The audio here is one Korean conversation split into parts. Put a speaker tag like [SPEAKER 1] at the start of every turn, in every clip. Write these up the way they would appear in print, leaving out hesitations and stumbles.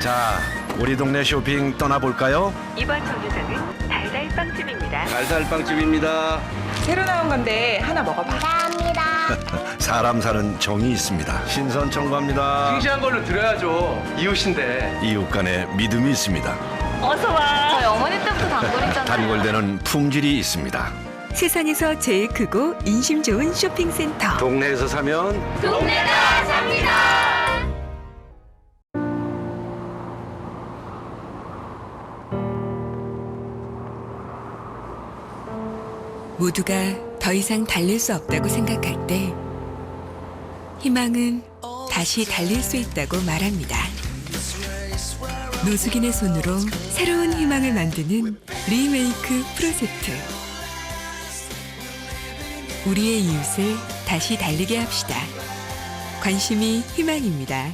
[SPEAKER 1] 자, 우리 동네 쇼핑 떠나볼까요?
[SPEAKER 2] 이번 정류장은 달달빵집입니다.
[SPEAKER 1] 달달빵집입니다.
[SPEAKER 3] 새로 나온 건데 하나 먹어봐.
[SPEAKER 1] 사람 사는 정이 있습니다. 신선 청구합니다.
[SPEAKER 4] 싱싱한 걸로 드려야죠. 이웃인데.
[SPEAKER 1] 이웃 간의 믿음이 있습니다.
[SPEAKER 2] 어서 와.
[SPEAKER 5] 저희 어머니 때부터 단골이잖아요.
[SPEAKER 1] 단골되는 품질이 있습니다.
[SPEAKER 6] 세상에서 제일 크고 인심 좋은 쇼핑센터.
[SPEAKER 1] 동네에서 사면
[SPEAKER 5] 동네가 삽니다.
[SPEAKER 6] 모두가 더 이상 달릴 수 없다고 생각할 때 희망은 다시 달릴 수 있다고 말합니다. 노숙인의 손으로 새로운 희망을 만드는 리메이크 프로젝트. 우리의 이웃을 다시 달리게 합시다. 관심이 희망입니다.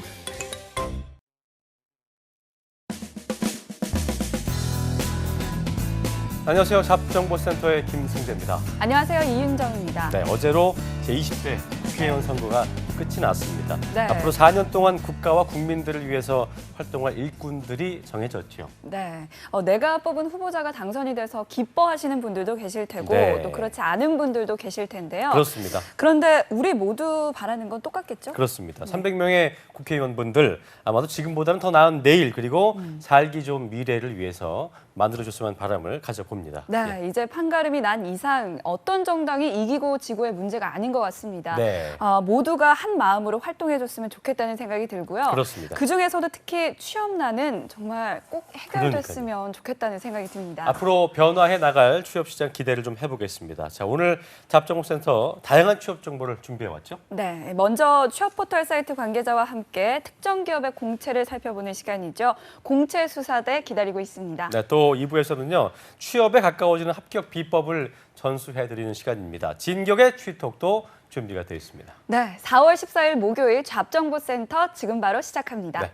[SPEAKER 7] 안녕하세요. 잡정보센터의 김승재입니다.
[SPEAKER 5] 안녕하세요. 이윤정입니다.
[SPEAKER 7] 네, 어제로 제20대 국회의원 선거가 끝이 났습니다.
[SPEAKER 5] 네.
[SPEAKER 7] 앞으로 4년 동안 국가와 국민들을 위해서 활동할 일꾼들이 정해졌죠.
[SPEAKER 5] 네, 내가 뽑은 후보자가 당선이 돼서 기뻐하시는 분들도 계실 테고
[SPEAKER 7] 네.
[SPEAKER 5] 또 그렇지 않은 분들도 계실 텐데요.
[SPEAKER 7] 그렇습니다.
[SPEAKER 5] 그런데 우리 모두 바라는 건 똑같겠죠?
[SPEAKER 7] 그렇습니다. 300명의 국회의원분들 아마도 지금보다는 더 나은 내일 그리고 살기 좋은 미래를 위해서 만들어줬으면 바람을 가져봅니다.
[SPEAKER 5] 네,
[SPEAKER 7] 예.
[SPEAKER 5] 이제 판가름이 난 이상 어떤 정당이 이기고 지고의 문제가 아닌 것 같습니다.
[SPEAKER 7] 네.
[SPEAKER 5] 모두가 한 마음으로 활동해줬으면 좋겠다는 생각이 들고요.
[SPEAKER 7] 그렇습니다.
[SPEAKER 5] 그중에서도 특히 취업난은 정말 꼭 해결됐으면 좋겠다는 생각이 듭니다.
[SPEAKER 7] 앞으로 변화해 나갈 취업시장 기대를 좀 해보겠습니다. 자, 오늘 잡정보센터 다양한 취업 정보를 준비해왔죠?
[SPEAKER 5] 네, 먼저 취업 포털 사이트 관계자와 함께 특정 기업의 공채를 살펴보는 시간이죠. 공채 수사대 기다리고 있습니다.
[SPEAKER 7] 네, 또 2부에서는요. 취업에 가까워지는 합격 비법을 전수해드리는 시간입니다. 진격의 취톡도 준비가 되어 있습니다.
[SPEAKER 5] 네, 4월 14일 목요일 잡정보센터 지금 바로 시작합니다.
[SPEAKER 7] 네.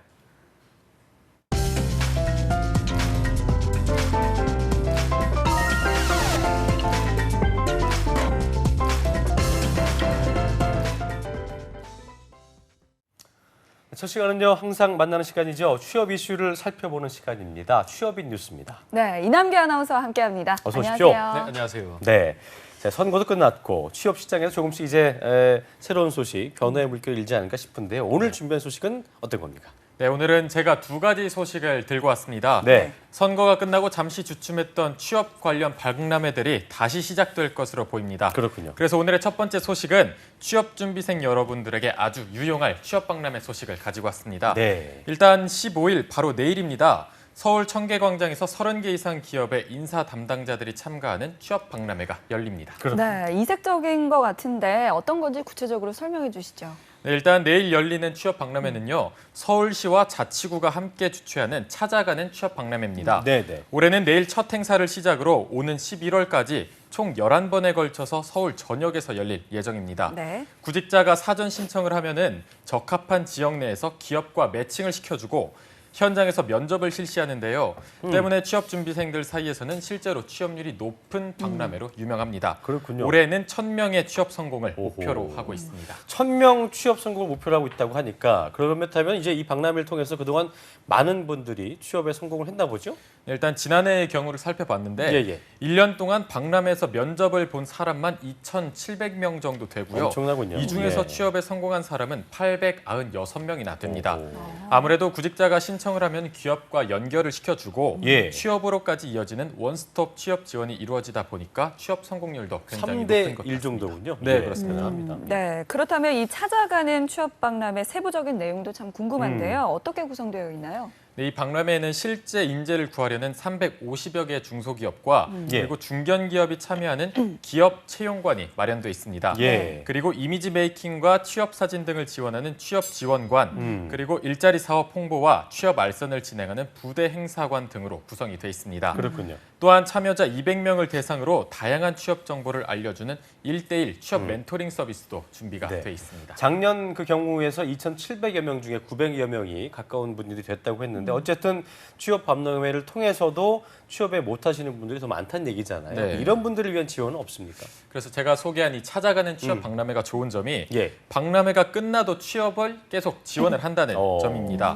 [SPEAKER 7] 첫 시간은요, 항상 만나는 시간이죠. 취업 이슈를 살펴보는 시간입니다. 취업인 뉴스입니다.
[SPEAKER 5] 네, 이남규 아나운서와 함께합니다.
[SPEAKER 7] 어서 오십시오.
[SPEAKER 5] 안녕하세요.
[SPEAKER 4] 안녕하세요.
[SPEAKER 7] 네. 자, 선거도 끝났고 취업 시장에서 조금씩 이제 새로운 소식, 변화의 물결이 일지 않을까 싶은데요. 오늘 준비한 소식은 어떤 겁니까?
[SPEAKER 8] 네, 오늘은 제가 두 가지 소식을 들고 왔습니다.
[SPEAKER 7] 네.
[SPEAKER 8] 선거가 끝나고 잠시 주춤했던 취업 관련 박람회들이 다시 시작될 것으로 보입니다.
[SPEAKER 7] 그렇군요.
[SPEAKER 8] 그래서 오늘의 첫 번째 소식은 취업 준비생 여러분들에게 아주 유용할 취업 박람회 소식을 가지고 왔습니다.
[SPEAKER 7] 네.
[SPEAKER 8] 일단 15일 바로 내일입니다. 서울 청계광장에서 30개 이상 기업의 인사 담당자들이 참가하는 취업 박람회가 열립니다.
[SPEAKER 5] 네, 이색적인 것 같은데 어떤 건지 구체적으로 설명해 주시죠.
[SPEAKER 8] 네, 일단 내일 열리는 취업 박람회는요. 서울시와 자치구가 함께 주최하는 찾아가는 취업 박람회입니다.
[SPEAKER 7] 네네.
[SPEAKER 8] 올해는 내일 첫 행사를 시작으로 오는 11월까지 총 11번에 걸쳐서 서울 전역에서 열릴 예정입니다.
[SPEAKER 5] 네.
[SPEAKER 8] 구직자가 사전 신청을 하면은 적합한 지역 내에서 기업과 매칭을 시켜주고 현장에서 면접을 실시하는데요. 때문에 취업 준비생들 사이에서는 실제로 취업률이 높은 박람회로 유명합니다.
[SPEAKER 7] 그렇군요.
[SPEAKER 8] 올해는 1,000명의 취업 성공을
[SPEAKER 7] 오호.
[SPEAKER 8] 목표로 하고 있습니다.
[SPEAKER 7] 1000명 취업 성공을 목표로 하고 있다고 하니까 그렇다면 이제 이 박람회를 통해서 그동안 많은 분들이 취업에 성공을 했나 보죠?
[SPEAKER 8] 일단 지난해의 경우를 살펴봤는데
[SPEAKER 7] 예.
[SPEAKER 8] 1년 동안 박람회에서 면접을 본 사람만 2,700명 정도 되고요.
[SPEAKER 7] 엄청나군요.
[SPEAKER 8] 이 중에서
[SPEAKER 7] 예.
[SPEAKER 8] 취업에 성공한 사람은 896명이나 됩니다.
[SPEAKER 7] 오호.
[SPEAKER 8] 아무래도 구직자가 신청을 하면 기업과 연결을 시켜주고
[SPEAKER 7] 예.
[SPEAKER 8] 취업으로까지 이어지는 원스톱 취업 지원이 이루어지다 보니까 취업 성공률도 굉장히 높은
[SPEAKER 7] 3대
[SPEAKER 8] 것
[SPEAKER 7] 1
[SPEAKER 8] 같습니다.
[SPEAKER 7] 정도군요.
[SPEAKER 8] 네,
[SPEAKER 7] 예,
[SPEAKER 8] 그렇습니다.
[SPEAKER 7] 대단합니다.
[SPEAKER 5] 네, 그렇다면 이 찾아가는 취업 박람회 세부적인 내용도 참 궁금한데요. 어떻게 구성되어 있나요?
[SPEAKER 8] 네, 이 박람회에는 실제 인재를 구하려는 350여 개의 중소기업과 그리고 중견기업이 참여하는 기업 채용관이 마련돼 있습니다.
[SPEAKER 7] 예.
[SPEAKER 8] 그리고 이미지 메이킹과 취업 사진 등을 지원하는 취업 지원관, 그리고 일자리 사업 홍보와 취업 알선을 진행하는 부대 행사관 등으로 구성이 돼 있습니다.
[SPEAKER 7] 그렇군요.
[SPEAKER 8] 또한 참여자 200명을 대상으로 다양한 취업 정보를 알려주는 1대1 취업 멘토링 서비스도 준비가
[SPEAKER 7] 네.
[SPEAKER 8] 돼 있습니다.
[SPEAKER 7] 작년 그 경우에서 2,700여 명 중에 900여 명이 가까운 분들이 됐다고 했는데 근데 어쨌든 취업 박람회를 통해서도 취업에 못하시는 분들이 더 많다는 얘기잖아요.
[SPEAKER 8] 네.
[SPEAKER 7] 이런 분들을 위한 지원은 없습니까?
[SPEAKER 8] 그래서 제가 소개한 이 찾아가는 취업 박람회가 좋은 점이
[SPEAKER 7] 예.
[SPEAKER 8] 박람회가 끝나도 취업을 계속 지원을 한다는
[SPEAKER 7] 어.
[SPEAKER 8] 점입니다.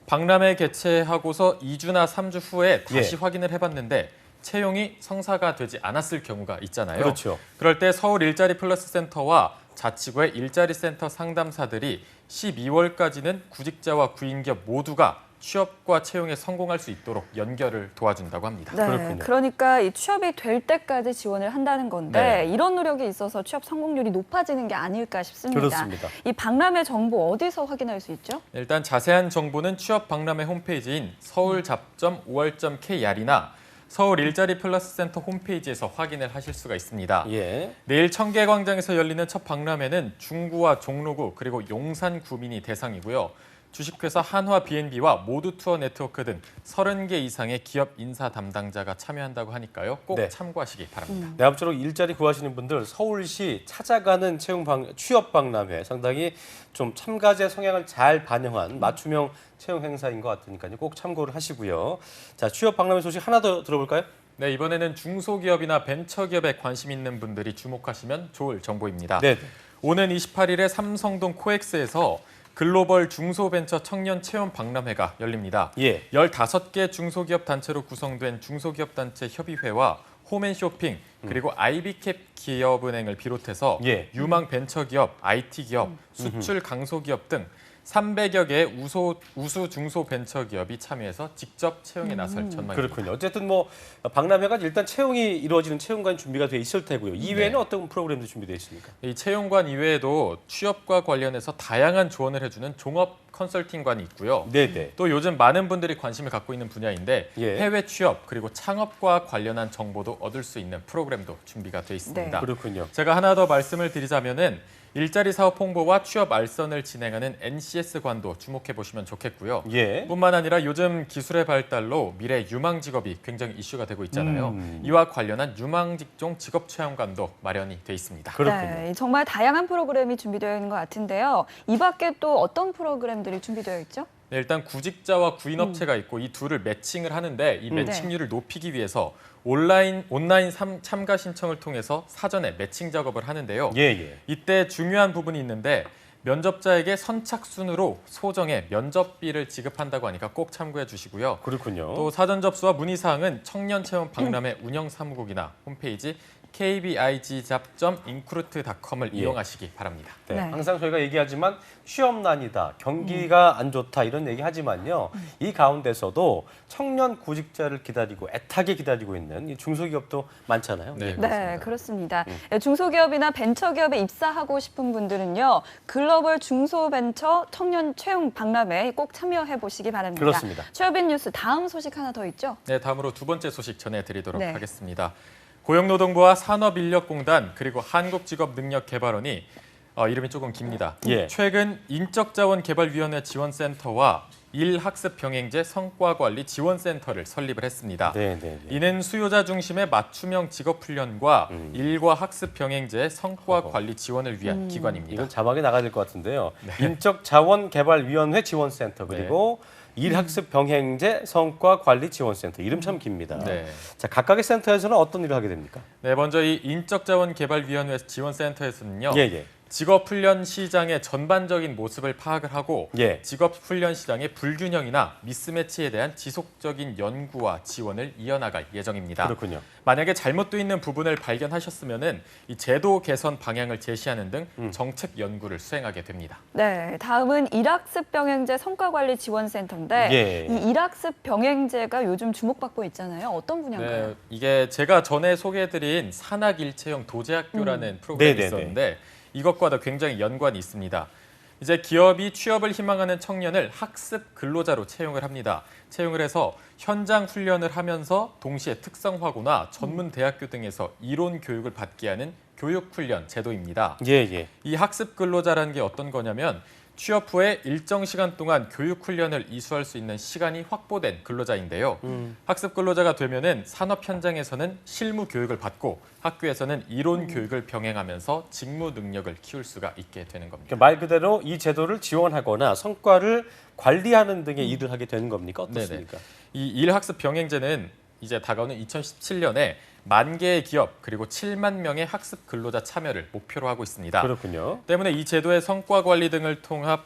[SPEAKER 8] 박람회 개최하고서 2주나 3주 후에 다시 확인을 해봤는데 채용이 성사가 되지 않았을 경우가 있잖아요.
[SPEAKER 7] 그렇죠.
[SPEAKER 8] 그럴 때 서울 일자리 플러스 센터와 자치구의 일자리 센터 상담사들이 12월까지는 구직자와 구인기업 모두가 취업과 채용에 성공할 수 있도록 연결을 도와준다고 합니다.
[SPEAKER 5] 네,
[SPEAKER 7] 그렇군요.
[SPEAKER 5] 그러니까 이 취업이 될 때까지 지원을 한다는 건데
[SPEAKER 8] 네.
[SPEAKER 5] 이런 노력이 있어서 취업 성공률이 높아지는 게 아닐까 싶습니다.
[SPEAKER 7] 그렇습니다.
[SPEAKER 5] 이 박람회 정보 어디서 확인할 수 있죠?
[SPEAKER 8] 일단 자세한 정보는 취업 박람회 홈페이지인 서울잡5월.kr이나 서울 일자리 플러스 센터 홈페이지에서 확인을 하실 수가 있습니다.
[SPEAKER 7] 예.
[SPEAKER 8] 내일 청계광장에서 열리는 첫 박람회는 중구와 종로구 그리고 용산 구민이 대상이고요. 주식회사 한화 B&B와 모두투어 네트워크 등 30개 이상의 기업 인사 담당자가 참여한다고 하니까요. 꼭
[SPEAKER 7] 네.
[SPEAKER 8] 참고하시기 바랍니다.
[SPEAKER 7] 네, 아무쪼록 일자리 구하시는 분들 서울시 찾아가는 취업 박람회 상당히 좀 참가자 성향을 잘 반영한 맞춤형 채용 행사인 것 같으니까요. 꼭 참고를 하시고요. 자, 취업 박람회 소식 하나 더 들어볼까요?
[SPEAKER 8] 네, 이번에는 중소기업이나 벤처기업에 관심 있는 분들이 주목하시면 좋을 정보입니다.
[SPEAKER 7] 네.
[SPEAKER 8] 오는 28일에 삼성동 코엑스에서 글로벌 중소벤처 청년 채용 박람회가 열립니다.
[SPEAKER 7] 예.
[SPEAKER 8] 15개 중소기업 단체로 구성된 중소기업 단체 협의회와 홈앤쇼핑 그리고 아이비캡 기업은행을 비롯해서
[SPEAKER 7] 예.
[SPEAKER 8] 유망 벤처기업, IT기업, 수출 강소기업 등 300여 개의 우수 중소벤처기업이 참여해서 직접 채용에 나설 전망입니다.
[SPEAKER 7] 그렇군요. 어쨌든 뭐 박람회가 일단 채용이 이루어지는 채용관 준비가 돼 있을 테고요. 이외에는
[SPEAKER 8] 네.
[SPEAKER 7] 어떤 프로그램도 준비되어 있습니까?
[SPEAKER 8] 이 채용관 이외에도 취업과 관련해서 다양한 조언을 해주는 종업 컨설팅관이 있고요.
[SPEAKER 7] 네네.
[SPEAKER 8] 또 요즘 많은 분들이 관심을 갖고 있는 분야인데
[SPEAKER 7] 예.
[SPEAKER 8] 해외 취업 그리고 창업과 관련한 정보도 얻을 수 있는 프로그램도 준비가 돼 있습니다.
[SPEAKER 5] 네.
[SPEAKER 7] 그렇군요.
[SPEAKER 8] 제가 하나 더 말씀을 드리자면은 일자리 사업 홍보와 취업 알선을 진행하는 NCS관도 주목해 보시면 좋겠고요.
[SPEAKER 7] 예.
[SPEAKER 8] 뿐만 아니라 요즘 기술의 발달로 미래 유망 직업이 굉장히 이슈가 되고 있잖아요.
[SPEAKER 7] 음.
[SPEAKER 8] 이와 관련한 유망 직종 직업 체험관도 마련이 돼 있습니다.
[SPEAKER 7] 그렇군요.
[SPEAKER 5] 네, 정말 다양한 프로그램이 준비되어 있는 것 같은데요. 이 밖에 또 어떤 프로그램들이 준비되어 있죠?
[SPEAKER 8] 네, 일단 구직자와 구인업체가 있고 이 둘을 매칭을 하는데 이
[SPEAKER 5] 네.
[SPEAKER 8] 매칭률을 높이기 위해서 온라인 참가 신청을 통해서 사전에 매칭 작업을 하는데요.
[SPEAKER 7] 예.
[SPEAKER 8] 이때 중요한 부분이 있는데 면접자에게 선착순으로 소정의 면접비를 지급한다고 하니까 꼭 참고해 주시고요.
[SPEAKER 7] 그렇군요.
[SPEAKER 8] 또 사전 접수와 문의 사항은 청년 체험 박람회 운영 사무국이나 홈페이지 kbig잡.incruit.com을
[SPEAKER 7] 예.
[SPEAKER 8] 이용하시기 바랍니다.
[SPEAKER 7] 네,
[SPEAKER 5] 네.
[SPEAKER 7] 항상 저희가 얘기하지만 취업난이다, 경기가 안 좋다 이런 얘기하지만요. 이 가운데서도 청년 구직자를 기다리고 애타게 기다리고 있는 이 중소기업도 많잖아요.
[SPEAKER 8] 네.
[SPEAKER 5] 네, 그렇습니다. 중소기업이나 벤처기업에 입사하고 싶은 분들은요. 글로벌 중소벤처 청년 채용 박람회에 꼭 참여해 보시기 바랍니다.
[SPEAKER 7] 그렇습니다.
[SPEAKER 5] 취업인 뉴스 다음 소식 하나 더 있죠?
[SPEAKER 8] 네, 다음으로 두 번째 소식 전해드리도록
[SPEAKER 5] 네.
[SPEAKER 8] 하겠습니다. 고용노동부와 산업인력공단 그리고 한국직업능력개발원이 이름이 조금 깁니다.
[SPEAKER 7] 예.
[SPEAKER 8] 최근 인적자원개발위원회 지원센터와 일학습병행제 성과관리 지원센터를 설립을 했습니다.
[SPEAKER 7] 네.
[SPEAKER 8] 이는 수요자 중심의 맞춤형 직업훈련과 일과 학습병행제 성과관리 지원을 위한 기관입니다.
[SPEAKER 7] 이건 자막에 나가야 될 것 같은데요. 인적자원개발위원회 지원센터 그리고
[SPEAKER 8] 네.
[SPEAKER 7] 일학습 병행제 성과관리지원센터 이름 참 깁니다.
[SPEAKER 8] 네.
[SPEAKER 7] 자, 각각의 센터에서는 어떤 일을 하게 됩니까?
[SPEAKER 8] 네, 먼저 이 인적자원개발위원회 지원센터에서는요.
[SPEAKER 7] 예.
[SPEAKER 8] 직업훈련 시장의 전반적인 모습을 파악을 하고
[SPEAKER 7] 예.
[SPEAKER 8] 직업훈련 시장의 불균형이나 미스매치에 대한 지속적인 연구와 지원을 이어나갈 예정입니다.
[SPEAKER 7] 그렇군요.
[SPEAKER 8] 만약에 잘못되어 있는 부분을 발견하셨으면은 이 제도 개선 방향을 제시하는 등 정책 연구를 수행하게 됩니다.
[SPEAKER 5] 네, 다음은 일학습 병행제 성과관리 지원센터인데
[SPEAKER 7] 예.
[SPEAKER 5] 이 일학습 병행제가 요즘 주목받고 있잖아요. 어떤 분야인가요?
[SPEAKER 8] 네, 이게 제가 전에 소개해드린 산학일체형 도제학교라는 프로그램이
[SPEAKER 7] 네네네.
[SPEAKER 8] 있었는데 이것과도 굉장히 연관이 있습니다. 이제 기업이 취업을 희망하는 청년을 학습 근로자로 채용을 합니다. 채용을 해서 현장 훈련을 하면서 동시에 특성화고나 전문 대학교 등에서 이론 교육을 받게 하는 교육훈련 제도입니다.
[SPEAKER 7] 예.
[SPEAKER 8] 이 학습 근로자라는 게 어떤 거냐면 취업 후에 일정 시간 동안 교육 훈련을 이수할 수 있는 시간이 확보된 근로자인데요. 학습 근로자가 되면은 산업 현장에서는 실무 교육을 받고 학교에서는 이론 교육을 병행하면서 직무 능력을 키울 수가 있게 되는 겁니다.
[SPEAKER 7] 그러니까 말 그대로 이 제도를 지원하거나 성과를 관리하는 등의 일을 하게 되는 겁니까? 어떻습니까?
[SPEAKER 8] 이 일학습 병행제는 이제 다가오는 2017년에 10,000개의 기업 그리고 7만 명의 학습 근로자 참여를 목표로 하고 있습니다.
[SPEAKER 7] 그렇군요.
[SPEAKER 8] 때문에 이 제도의 성과 관리 등을 통합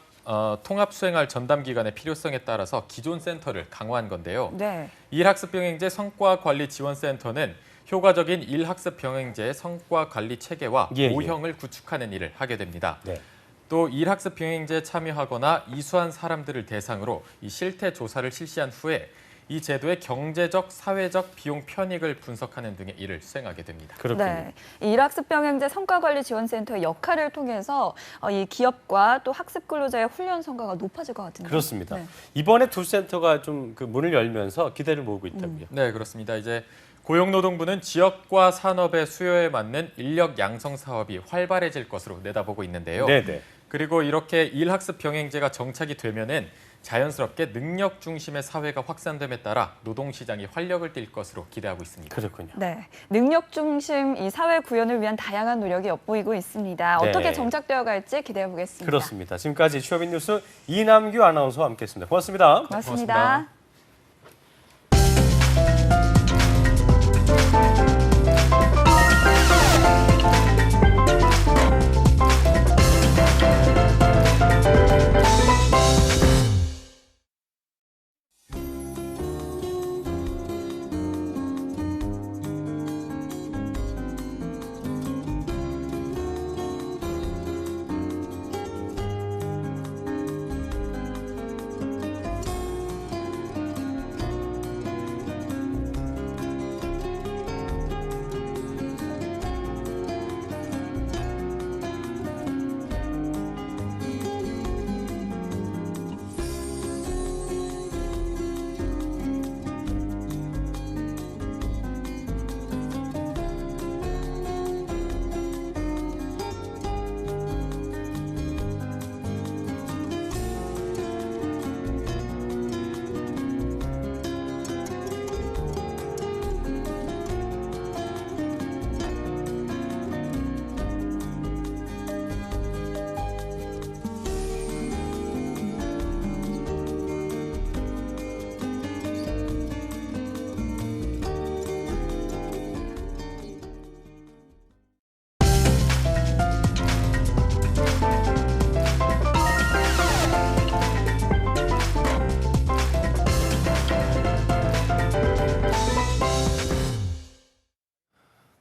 [SPEAKER 8] 수행할 전담 기관의 필요성에 따라서 기존 센터를 강화한 건데요.
[SPEAKER 5] 네.
[SPEAKER 8] 일학습 병행제 성과 관리 지원 센터는 효과적인 일학습 병행제의 성과 관리 체계와
[SPEAKER 7] 예, 예.
[SPEAKER 8] 모형을 구축하는 일을 하게 됩니다.
[SPEAKER 7] 네.
[SPEAKER 8] 또 일학습 병행제에 참여하거나 이수한 사람들을 대상으로 이 실태 조사를 실시한 후에 이 제도의 경제적, 사회적 비용 편익을 분석하는 등의 일을 수행하게 됩니다.
[SPEAKER 7] 그렇군요.
[SPEAKER 5] 네, 이 일학습병행제 성과관리지원센터의 역할을 통해서 이 기업과 또 학습 근로자의 훈련 성과가 높아질 것 같은데.
[SPEAKER 7] 그렇습니다.
[SPEAKER 5] 네.
[SPEAKER 7] 이번에 두 센터가 좀 그 문을 열면서 기대를 모으고 있다고요.
[SPEAKER 8] 네, 그렇습니다. 이제 고용노동부는 지역과 산업의 수요에 맞는 인력 양성 사업이 활발해질 것으로 내다보고 있는데요.
[SPEAKER 7] 네네.
[SPEAKER 8] 그리고 이렇게 일학습 병행제가 정착이 되면은 자연스럽게 능력 중심의 사회가 확산됨에 따라 노동시장이 활력을 띨 것으로 기대하고 있습니다.
[SPEAKER 7] 그렇군요.
[SPEAKER 5] 네, 능력 중심 이 사회 구현을 위한 다양한 노력이 엿보이고 있습니다.
[SPEAKER 7] 네.
[SPEAKER 5] 어떻게 정착되어 갈지 기대해 보겠습니다.
[SPEAKER 7] 그렇습니다. 지금까지 취업인 뉴스 이남규 아나운서와 함께했습니다. 고맙습니다.
[SPEAKER 5] 고맙습니다.
[SPEAKER 8] 고맙습니다.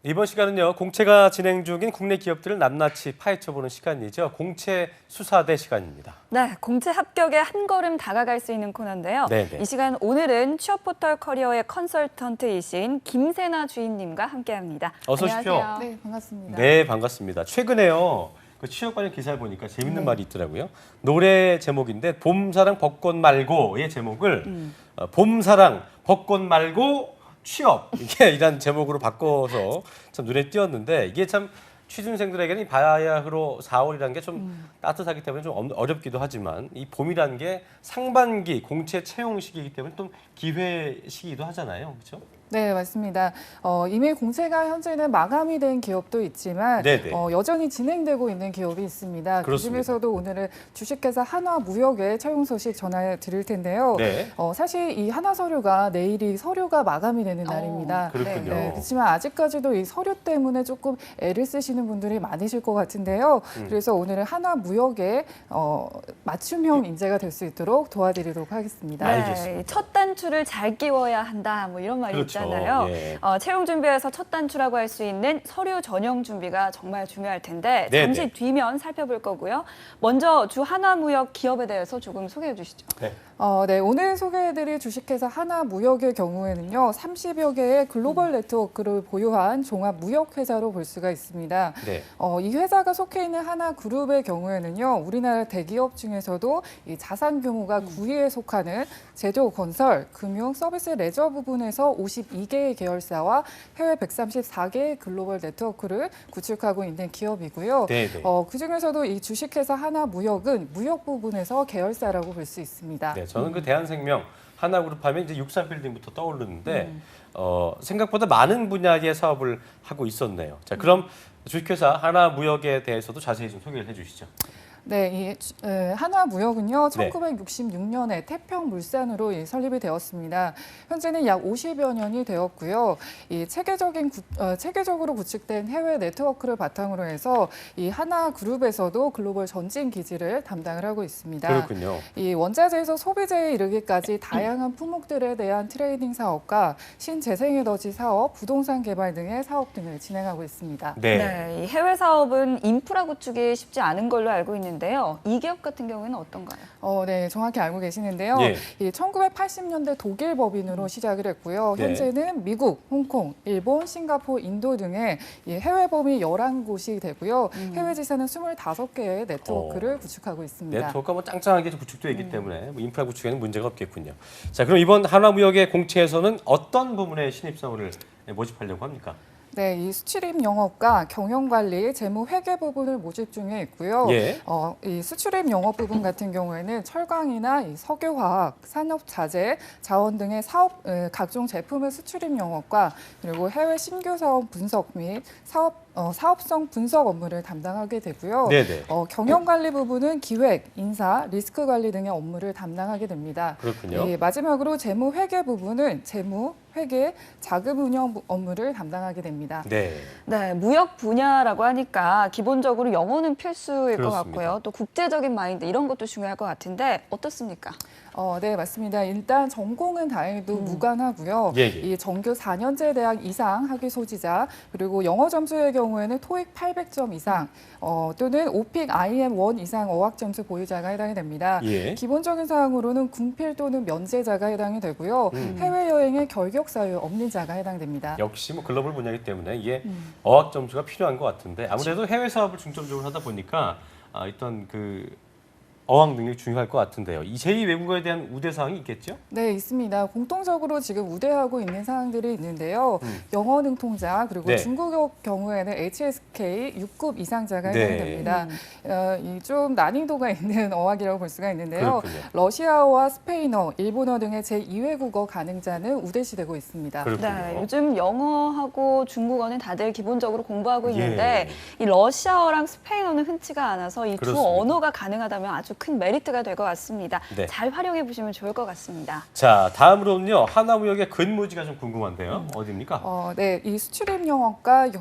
[SPEAKER 7] 이번 시간은요, 공채가 진행 중인 국내 기업들을 낱낱이 파헤쳐보는 시간이죠. 공채 수사대 시간입니다.
[SPEAKER 5] 네, 공채 합격에 한 걸음 다가갈 수 있는 코너인데요.
[SPEAKER 7] 네네.
[SPEAKER 5] 이 시간 오늘은 취업 포털 커리어의 컨설턴트이신 김세나 주인님과 함께합니다.
[SPEAKER 7] 어서 오십시오.
[SPEAKER 5] 안녕하세요.
[SPEAKER 9] 네, 반갑습니다.
[SPEAKER 7] 네, 반갑습니다. 최근에요, 그 취업 관련 기사를 보니까 재밌는 말이 있더라고요. 노래 제목인데 봄사랑 벚꽃 말고의 제목을 봄사랑 벚꽃 말고 취업 이게 이란 제목으로 바꿔서 참 눈에 띄었는데 이게 참 취준생들에게는 바야흐로 4월이라는 게 좀 따뜻하기 때문에 좀 어렵기도 하지만 이 봄이라는 게 상반기 공채 채용 시기이기 때문에 좀 기회 시기이기도 하잖아요, 그렇죠?
[SPEAKER 9] 네, 맞습니다. 이미 공채가 현재는 마감이 된 기업도 있지만
[SPEAKER 7] 네네.
[SPEAKER 9] 여전히 진행되고 있는 기업이 있습니다.
[SPEAKER 7] 그렇습니다.
[SPEAKER 9] 그중에서도 오늘은 주식회사 한화무역의 채용 소식 전해 드릴 텐데요.
[SPEAKER 7] 네.
[SPEAKER 9] 사실 이 한화서류가 내일이 서류가 마감이 되는 날입니다.
[SPEAKER 7] 그렇군요.
[SPEAKER 9] 네, 그렇지만 아직까지도 이 서류 때문에 조금 애를 쓰시는 분들이 많으실 것 같은데요. 그래서 오늘은 한화무역의 맞춤형 인재가 될 수 있도록 도와드리도록 하겠습니다.
[SPEAKER 7] 알겠습니다.
[SPEAKER 5] 첫 단추를 잘 끼워야 한다. 뭐 이런 말이
[SPEAKER 7] 그렇죠.
[SPEAKER 5] 있잖아요.
[SPEAKER 7] 예.
[SPEAKER 5] 채용 준비에서 첫 단추라고 할 수 있는 서류 전형 준비가 정말 중요할 텐데
[SPEAKER 7] 네네.
[SPEAKER 5] 잠시 뒤면 살펴볼 거고요. 먼저 주 한화무역 기업에 대해서 조금 소개해 주시죠.
[SPEAKER 7] 네.
[SPEAKER 9] 네, 오늘 소개해드릴 주식회사 하나무역의 경우에는요, 30여 개의 글로벌 네트워크를 보유한 종합무역회사로 볼 수가 있습니다.
[SPEAKER 7] 네.
[SPEAKER 9] 이 회사가 속해 있는 하나그룹의 경우에는요, 우리나라 대기업 중에서도 이 자산 규모가 9위에 속하는 제조, 건설, 금융, 서비스, 레저 부분에서 52개의 계열사와 해외 134개의 글로벌 네트워크를 구축하고 있는 기업이고요.
[SPEAKER 7] 네네.
[SPEAKER 9] 그중에서도 이 주식회사 하나무역은 무역 부분에서 계열사라고 볼 수 있습니다.
[SPEAKER 7] 네, 저는 그 대한생명 하나그룹 하면 이제 63빌딩부터 떠오르는데 생각보다 많은 분야의 사업을 하고 있었네요. 자, 그럼 주식회사 하나무역에 대해서도 자세히 좀 소개를 해주시죠.
[SPEAKER 9] 네, 하나무역은요,
[SPEAKER 7] 네.
[SPEAKER 9] 1966년에 태평물산으로 설립이 되었습니다. 현재는 약 50여 년이 되었고요. 이 체계적으로 구축된 해외 네트워크를 바탕으로 해서 이 하나그룹에서도 글로벌 전진 기지를 담당을 하고 있습니다.
[SPEAKER 7] 그렇군요.
[SPEAKER 9] 이 원자재에서 소비재에 이르기까지 다양한 품목들에 대한 트레이딩 사업과 신재생에너지 사업, 부동산 개발 등의 사업 등을 진행하고 있습니다.
[SPEAKER 7] 네.
[SPEAKER 5] 네, 이 해외 사업은 인프라 구축이 쉽지 않은 걸로 알고 있는데요. 이 기업 같은 경우에는 어떤가요?
[SPEAKER 9] 네, 정확히 알고 계시는데요.
[SPEAKER 7] 예.
[SPEAKER 9] 이 1980년대 독일 법인으로 시작을 했고요.
[SPEAKER 7] 네.
[SPEAKER 9] 현재는 미국, 홍콩, 일본, 싱가포르, 인도 등의 이 해외 법인이 11곳이 되고요. 해외 지사는 25개의 네트워크를 구축하고 있습니다.
[SPEAKER 7] 네트워크가 뭐 짱짱하게 구축되어 있기 때문에 뭐 인프라 구축에는 문제가 없겠군요. 자, 그럼 이번 하나무역의 공채에서는 어떤 부분의 신입사원을 모집하려고 합니까?
[SPEAKER 9] 네, 이 수출입 영업과 경영관리, 재무회계 부분을 모집 중에 있고요.
[SPEAKER 7] 예.
[SPEAKER 9] 이 수출입 영업 부분 같은 경우에는 철강이나 이 석유화학, 산업자재, 자원 등의 각종 제품의 수출입 영업과 그리고 해외 신규 사업 분석 및 사업성 분석 업무를 담당하게 되고요.
[SPEAKER 7] 네네.
[SPEAKER 9] 경영관리 부분은 기획, 인사, 리스크 관리 등의 업무를 담당하게 됩니다.
[SPEAKER 7] 그렇군요.
[SPEAKER 9] 예, 마지막으로 재무회계 부분은 재무, 회계, 자금 운영 업무를 담당하게 됩니다.
[SPEAKER 7] 네.
[SPEAKER 5] 네, 무역 분야라고 하니까 기본적으로 영어는 필수일 것
[SPEAKER 7] 그렇습니다.
[SPEAKER 5] 같고요. 또 국제적인 마인드 이런 것도 중요할 것 같은데 어떻습니까?
[SPEAKER 9] 네, 맞습니다. 일단 전공은 다행히도 무관하고요.
[SPEAKER 7] 예, 예.
[SPEAKER 9] 이 정규 4년제 대학 이상 학위 소지자, 그리고 영어 점수의 경우에는 토익 800점 이상, 또는 오픽 IM1 이상 어학 점수 보유자가 해당이 됩니다.
[SPEAKER 7] 예.
[SPEAKER 9] 기본적인 사항으로는 군필 또는 면제자가 해당이 되고요. 해외여행의 결격 사유 없는 자가 해당됩니다.
[SPEAKER 7] 역시 뭐 글로벌 분야이기 때문에 이게 어학 점수가 필요한 것 같은데 아무래도 해외 사업을 중점적으로 하다 보니까 일단 그 어학 능력이 중요할 것 같은데요. 이 제2 외국어에 대한 우대 사항이 있겠죠?
[SPEAKER 9] 네, 있습니다. 공통적으로 지금 우대하고 있는 사항들이 있는데요. 영어 능통자, 그리고
[SPEAKER 7] 네.
[SPEAKER 9] 중국어 경우에는 HSK 6급 이상자가
[SPEAKER 7] 네.
[SPEAKER 9] 해당이 됩니다. 이 좀 난이도가 있는 어학이라고 볼 수가 있는데요.
[SPEAKER 7] 그렇군요.
[SPEAKER 9] 러시아어와 스페인어, 일본어 등의 제2외국어 가능자는 우대시되고 있습니다.
[SPEAKER 7] 그렇군요.
[SPEAKER 5] 네, 요즘 영어하고 중국어는 다들 기본적으로 공부하고
[SPEAKER 7] 예.
[SPEAKER 5] 있는데 이 러시아어랑 스페인어는 흔치가 않아서 이 두
[SPEAKER 7] 그렇습니다.
[SPEAKER 5] 언어가 가능하다면 아주 큰 메리트가 될 것 같습니다.
[SPEAKER 7] 네.
[SPEAKER 5] 잘 활용해 보시면 좋을 것 같습니다.
[SPEAKER 7] 자, 다음으로는요. 하나무역의 근무지가 좀 궁금한데요. 어디입니까?
[SPEAKER 9] 네, 이 수출입 영업과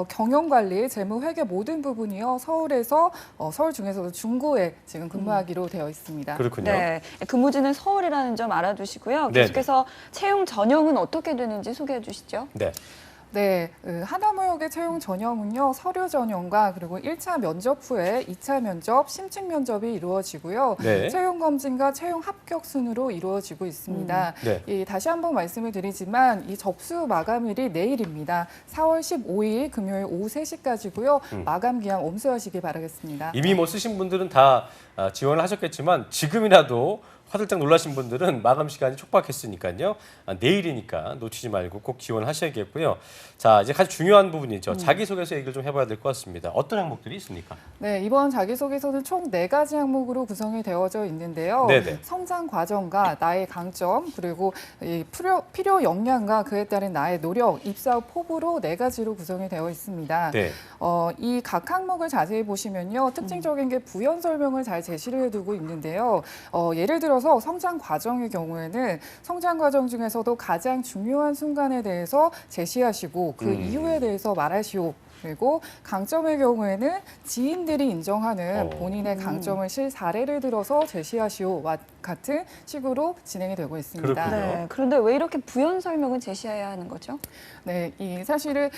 [SPEAKER 9] 경영관리, 재무회계 모든 부분이요. 서울에서 서울 중에서도 중구에 지금 근무하기로 되어 있습니다.
[SPEAKER 7] 그렇군요.
[SPEAKER 5] 네, 근무지는 서울이라는 점 알아두시고요.
[SPEAKER 7] 네네.
[SPEAKER 5] 계속해서 채용 전형은 어떻게 되는지 소개해 주시죠.
[SPEAKER 7] 네.
[SPEAKER 9] 네, 하나무역의 채용 전형은요, 서류 전형과 그리고 1차 면접 후에 2차 면접, 심층 면접이 이루어지고요.
[SPEAKER 7] 네.
[SPEAKER 9] 채용 검증과 채용 합격 순으로 이루어지고 있습니다.
[SPEAKER 7] 네.
[SPEAKER 9] 다시 한번 말씀을 드리지만 이 접수 마감일이 내일입니다. 4월 15일 금요일 오후 3시까지고요. 마감 기한 엄수하시기 바라겠습니다.
[SPEAKER 7] 이미 뭐 쓰신 분들은 다 지원을 하셨겠지만 지금이라도 화들짝 놀라신 분들은 마감 시간이 촉박했으니까요. 내일이니까 놓치지 말고 꼭 지원하셔야겠고요. 자, 이제 가장 중요한 부분이죠. 자기소개서 얘기를 좀 해봐야 될 것 같습니다. 어떤 항목들이 있습니까?
[SPEAKER 9] 네, 이번 자기소개서는 총 4가지 항목으로 구성이 되어져 있는데요.
[SPEAKER 7] 네네.
[SPEAKER 9] 성장 과정과 나의 강점, 그리고 이 필요 역량과 그에 따른 나의 노력, 입사 포부로 4가지로 구성이 되어 있습니다.
[SPEAKER 7] 네.
[SPEAKER 9] 이 각 항목을 자세히 보시면요. 특징적인 게 부연 설명을 잘 제시를 해두고 있는데요. 예를 들어서 성장 과정의 경우에는 성장 과정 중에서도 가장 중요한 순간에 대해서 제시하시고 그 이유에 대해서 말하시오. 그리고 강점의 경우에는 지인들이 인정하는 본인의 강점을 실사례를 들어서 제시하시오와 같은 식으로 진행이 되고 있습니다.
[SPEAKER 7] 그렇군요.
[SPEAKER 5] 네, 그런데 왜 이렇게 부연 설명은 제시해야 하는 거죠?
[SPEAKER 9] 네, 사실은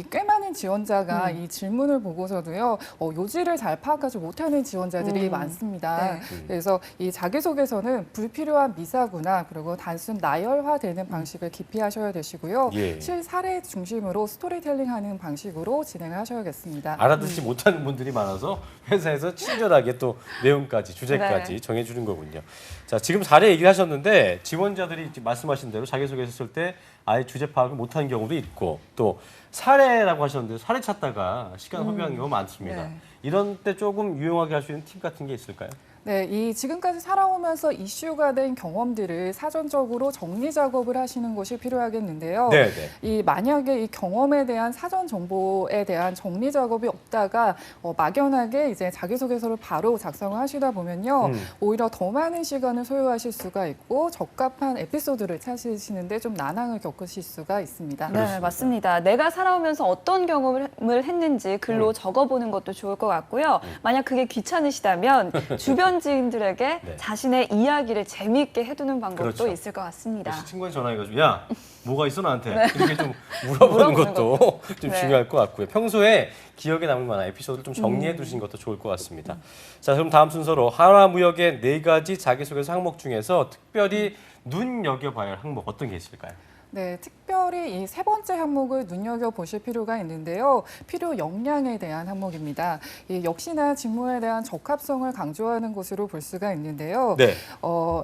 [SPEAKER 9] 꽤 많은 지원자가 이 질문을 보고서도요, 요지를 잘 파악하지 못하는 지원자들이 많습니다.
[SPEAKER 5] 네.
[SPEAKER 9] 그래서 이 자기소개서는 불필요한 미사구나 그리고 단순 나열화되는 방식을 기피하셔야 되시고요.
[SPEAKER 7] 예.
[SPEAKER 9] 실사례 중심으로 스토리텔링하는 방식으로 진행을 하셔야겠습니다.
[SPEAKER 7] 알아듣지 못하는 분들이 많아서 회사에서 친절하게 또 내용까지 주제까지
[SPEAKER 5] 네.
[SPEAKER 7] 정해주는 거군요. 자, 지금 사례 얘기를 하셨는데 지원자들이 말씀하신 대로 자기소개했을 때 아예 주제 파악을 못하는 경우도 있고 또 사례라고 하셨는데 사례 찾다가 시간 허비하는 경우가 많습니다.
[SPEAKER 5] 네.
[SPEAKER 7] 이런 때 조금 유용하게 할 수 있는 팁 같은 게 있을까요?
[SPEAKER 9] 네, 이 지금까지 살아오면서 이슈가 된 경험들을 사전적으로 정리 작업을 하시는 것이 필요하겠는데요.
[SPEAKER 7] 네, 네.
[SPEAKER 9] 이 만약에 이 경험에 대한 사전 정보에 대한 정리 작업이 없다가 막연하게 이제 자기소개서를 바로 작성을 하시다 보면요, 오히려 더 많은 시간을 소요하실 수가 있고 적합한 에피소드를 찾으시는데 좀 난항을 겪으실 수가 있습니다.
[SPEAKER 5] 네, 맞습니다. 내가 살아오면서 어떤 경험을 했는지 글로 적어보는 것도 좋을 것 같고요. 만약 그게 귀찮으시다면 주변 지인들에게
[SPEAKER 7] 네.
[SPEAKER 5] 자신의 이야기를 재미있게 해두는 방법도
[SPEAKER 7] 그렇죠.
[SPEAKER 5] 있을 것 같습니다.
[SPEAKER 7] 친구한테 전화해가지고 야 뭐가 있어 나한테
[SPEAKER 5] 네.
[SPEAKER 7] 이렇게 좀 물어보는
[SPEAKER 5] 물어보는
[SPEAKER 7] 것도 좀
[SPEAKER 5] 네.
[SPEAKER 7] 중요할 것 같고요. 평소에 기억에 남을 만한 에피소드를 좀 정리해 두신 것도 좋을 것 같습니다. 자, 그럼 다음 순서로 한화무역의 4가지 자기소개서 항목 중에서 특별히 눈여겨봐야 할 항목 어떤 게 있을까요?
[SPEAKER 9] 네, 특별히 이 3번째 항목을 눈여겨보실 필요가 있는데요. 필요 역량에 대한 항목입니다. 이 역시나 직무에 대한 적합성을 강조하는 것으로 볼 수가 있는데요.
[SPEAKER 7] 네.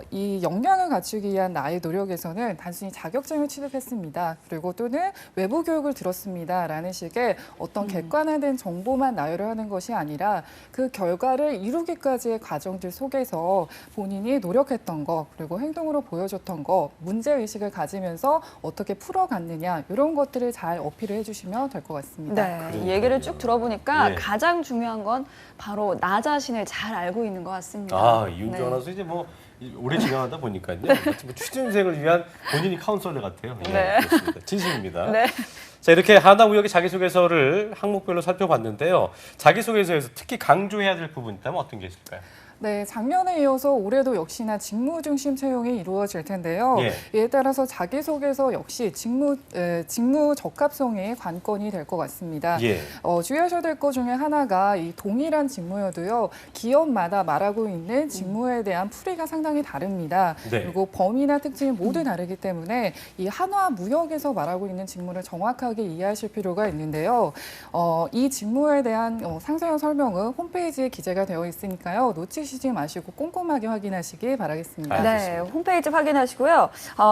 [SPEAKER 9] 이 역량을 갖추기 위한 나의 노력에서는 단순히 자격증을 취득했습니다. 그리고 또는 외부 교육을 들었습니다. 라는 식의 어떤 객관화된 정보만 나열을 하는 것이 아니라 그 결과를 이루기까지의 과정들 속에서 본인이 노력했던 거, 그리고 행동으로 보여줬던 거, 문제의식을 가지면서 어떻게 풀어갔느냐 이런 것들을 잘 어필을 해주시면 될 것 같습니다.
[SPEAKER 5] 네, 이 얘기를 쭉 들어보니까
[SPEAKER 7] 네.
[SPEAKER 5] 가장 중요한 건 바로 나 자신을 잘 알고 있는 것 같습니다.
[SPEAKER 7] 아, 이윤주
[SPEAKER 5] 네.
[SPEAKER 7] 아나운서 이제 뭐 오래 진행하다 보니까요. 마치 뭐 취준생을 위한 본인이 카운셀러 같아요. 예,
[SPEAKER 5] 네.
[SPEAKER 7] 그렇습니다. 진심입니다.
[SPEAKER 5] 네.
[SPEAKER 7] 자, 이렇게 한화무역의 자기소개서를 항목별로 살펴봤는데요. 자기소개서에서 특히 강조해야 될 부분 있다면 어떤 게 있을까요?
[SPEAKER 9] 네, 작년에 이어서 올해도 역시나 직무 중심 채용이 이루어질 텐데요.
[SPEAKER 7] 예.
[SPEAKER 9] 이에 따라서 자기소개서 역시 직무 적합성이 관건이 될 것 같습니다.
[SPEAKER 7] 예.
[SPEAKER 9] 주의하셔야 될 것 중에 하나가 이 동일한 직무여도요, 기업마다 말하고 있는 직무에 대한 풀이가 상당히 다릅니다.
[SPEAKER 7] 네.
[SPEAKER 9] 그리고 범위나 특징이 모두 다르기 때문에 이 한화무역에서 말하고 있는 직무를 정확하게 이해하실 필요가 있는데요. 이 직무에 대한 상세한 설명은 홈페이지에 기재가 되어 있으니까요. 놓치시지 마시고 꼼꼼하게 확인하시기 바라겠습니다.
[SPEAKER 5] 네, 홈페이지 확인하시고요.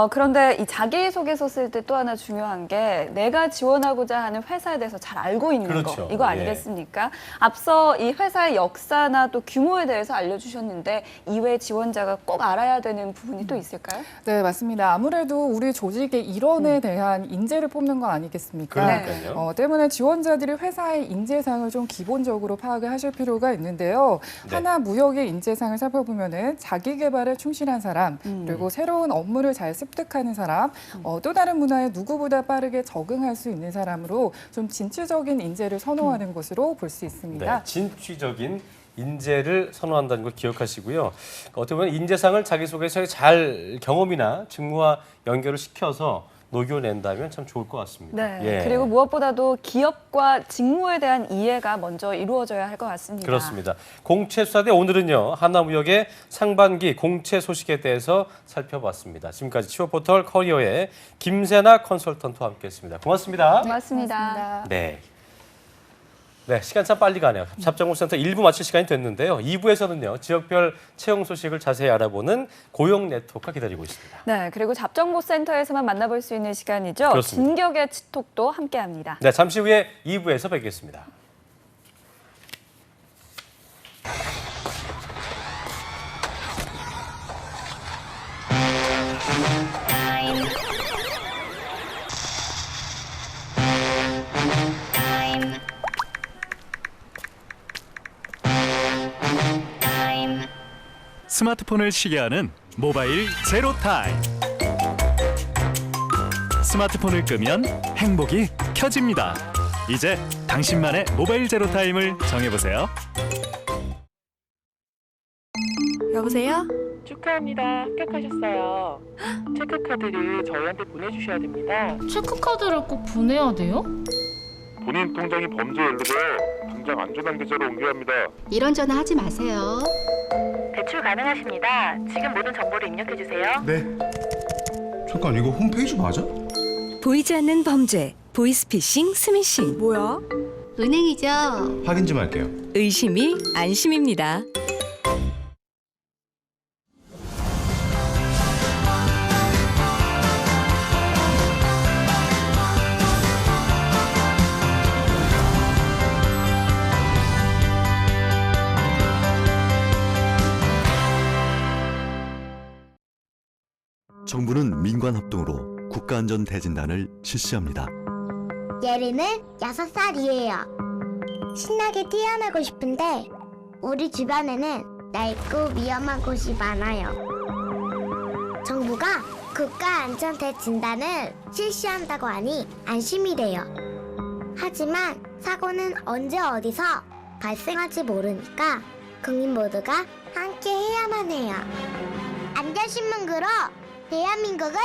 [SPEAKER 5] 그런데 이 자기소개서 쓸 때 또 하나 중요한 게 내가 지원하고자 하는 회사에 대해서 잘 알고 있는
[SPEAKER 7] 그렇죠.
[SPEAKER 5] 거, 이거
[SPEAKER 7] 예.
[SPEAKER 5] 아니겠습니까? 앞서 이 회사의 역사나 또 규모에 대해서 알려주셨는데 이외에 지원자가 꼭 알아야 되는 부분이 또 있을까요?
[SPEAKER 9] 네, 맞습니다. 아무래도 우리 조직의 일원에 대한 인재를 뽑는 거 아니겠습니까?
[SPEAKER 7] 그러니까요.
[SPEAKER 9] 때문에 지원자들이 회사의 인재상을 좀 기본적으로 파악을 하실 필요가 있는데요.
[SPEAKER 7] 네.
[SPEAKER 9] 한화무역의 인재상을 살펴보면은 자기 개발에 충실한 사람, 그리고 새로운 업무를 잘 습득하는 사람, 또 다른 문화에 누구보다 빠르게 적응할 수 있는 사람으로 좀 진취적인 인재를 선호하는 것으로 볼 수 있습니다.
[SPEAKER 7] 네, 진취적인 인재를 선호한다는 걸 기억하시고요. 어떻게 보면 인재상을 자기소개서에 잘 경험이나 직무와 연결을 시켜서 녹여낸다면 참 좋을 것 같습니다.
[SPEAKER 5] 네.
[SPEAKER 7] 예.
[SPEAKER 5] 그리고 무엇보다도 기업과 직무에 대한 이해가 먼저 이루어져야 할 것 같습니다.
[SPEAKER 7] 그렇습니다. 공채수사대 오늘은요. 한화무역의 상반기 공채 소식에 대해서 살펴봤습니다. 지금까지 취업포털 커리어의 김세나 컨설턴트와 함께했습니다. 고맙습니다.
[SPEAKER 5] 고맙습니다.
[SPEAKER 7] 네. 네, 시간 참 빨리 가네요. 잡정보센터 1부 마칠 시간이 됐는데요. 2부에서는요. 지역별 채용 소식을 자세히 알아보는 고용 네트워크가 기다리고 있습니다.
[SPEAKER 5] 네, 그리고 잡정보센터에서만 만나볼 수 있는 시간이죠.
[SPEAKER 7] 그렇습니다.
[SPEAKER 5] 진격의 치톡도 함께합니다.
[SPEAKER 7] 네, 잠시 후에 2부에서 뵙겠습니다.
[SPEAKER 10] 스마트폰을 쉬게 하는 모바일 제로타임. 스마트폰을 끄면 행복이 켜집니다. 이제 당신만의 모바일 제로타임을 정해보세요.
[SPEAKER 6] 여보세요?
[SPEAKER 2] 축하합니다. 합격하셨어요. 체크카드를 저희한테 보내주셔야 됩니다.
[SPEAKER 11] 체크카드를 꼭 보내야 돼요?
[SPEAKER 12] 본인 통장이 범죄 연루돼 당장 안전한 계좌로 옮겨야 합니다.
[SPEAKER 11] 이런 전화 하지 마세요.
[SPEAKER 2] 대출 가능하십니다. 지금 모든 정보를 입력해주세요.
[SPEAKER 13] 네. 잠깐 이거 홈페이지 맞아?
[SPEAKER 6] 보이지 않는 범죄, 보이스피싱, 스미싱.
[SPEAKER 11] 뭐야? 은행이죠.
[SPEAKER 13] 확인 좀 할게요.
[SPEAKER 6] 의심이 안심입니다.
[SPEAKER 14] 정부는 민관 합동으로 국가안전대진단을 실시합니다.
[SPEAKER 15] 예리는 6살이에요. 신나게 뛰어놀고 싶은데 우리 주변에는 낡고 위험한 곳이 많아요. 정부가 국가안전대진단을 실시한다고 하니 안심이 돼요. 하지만 사고는 언제 어디서 발생할지 모르니까 국민 모두가 함께 해야만 해요. 안전신문구로 대한민국을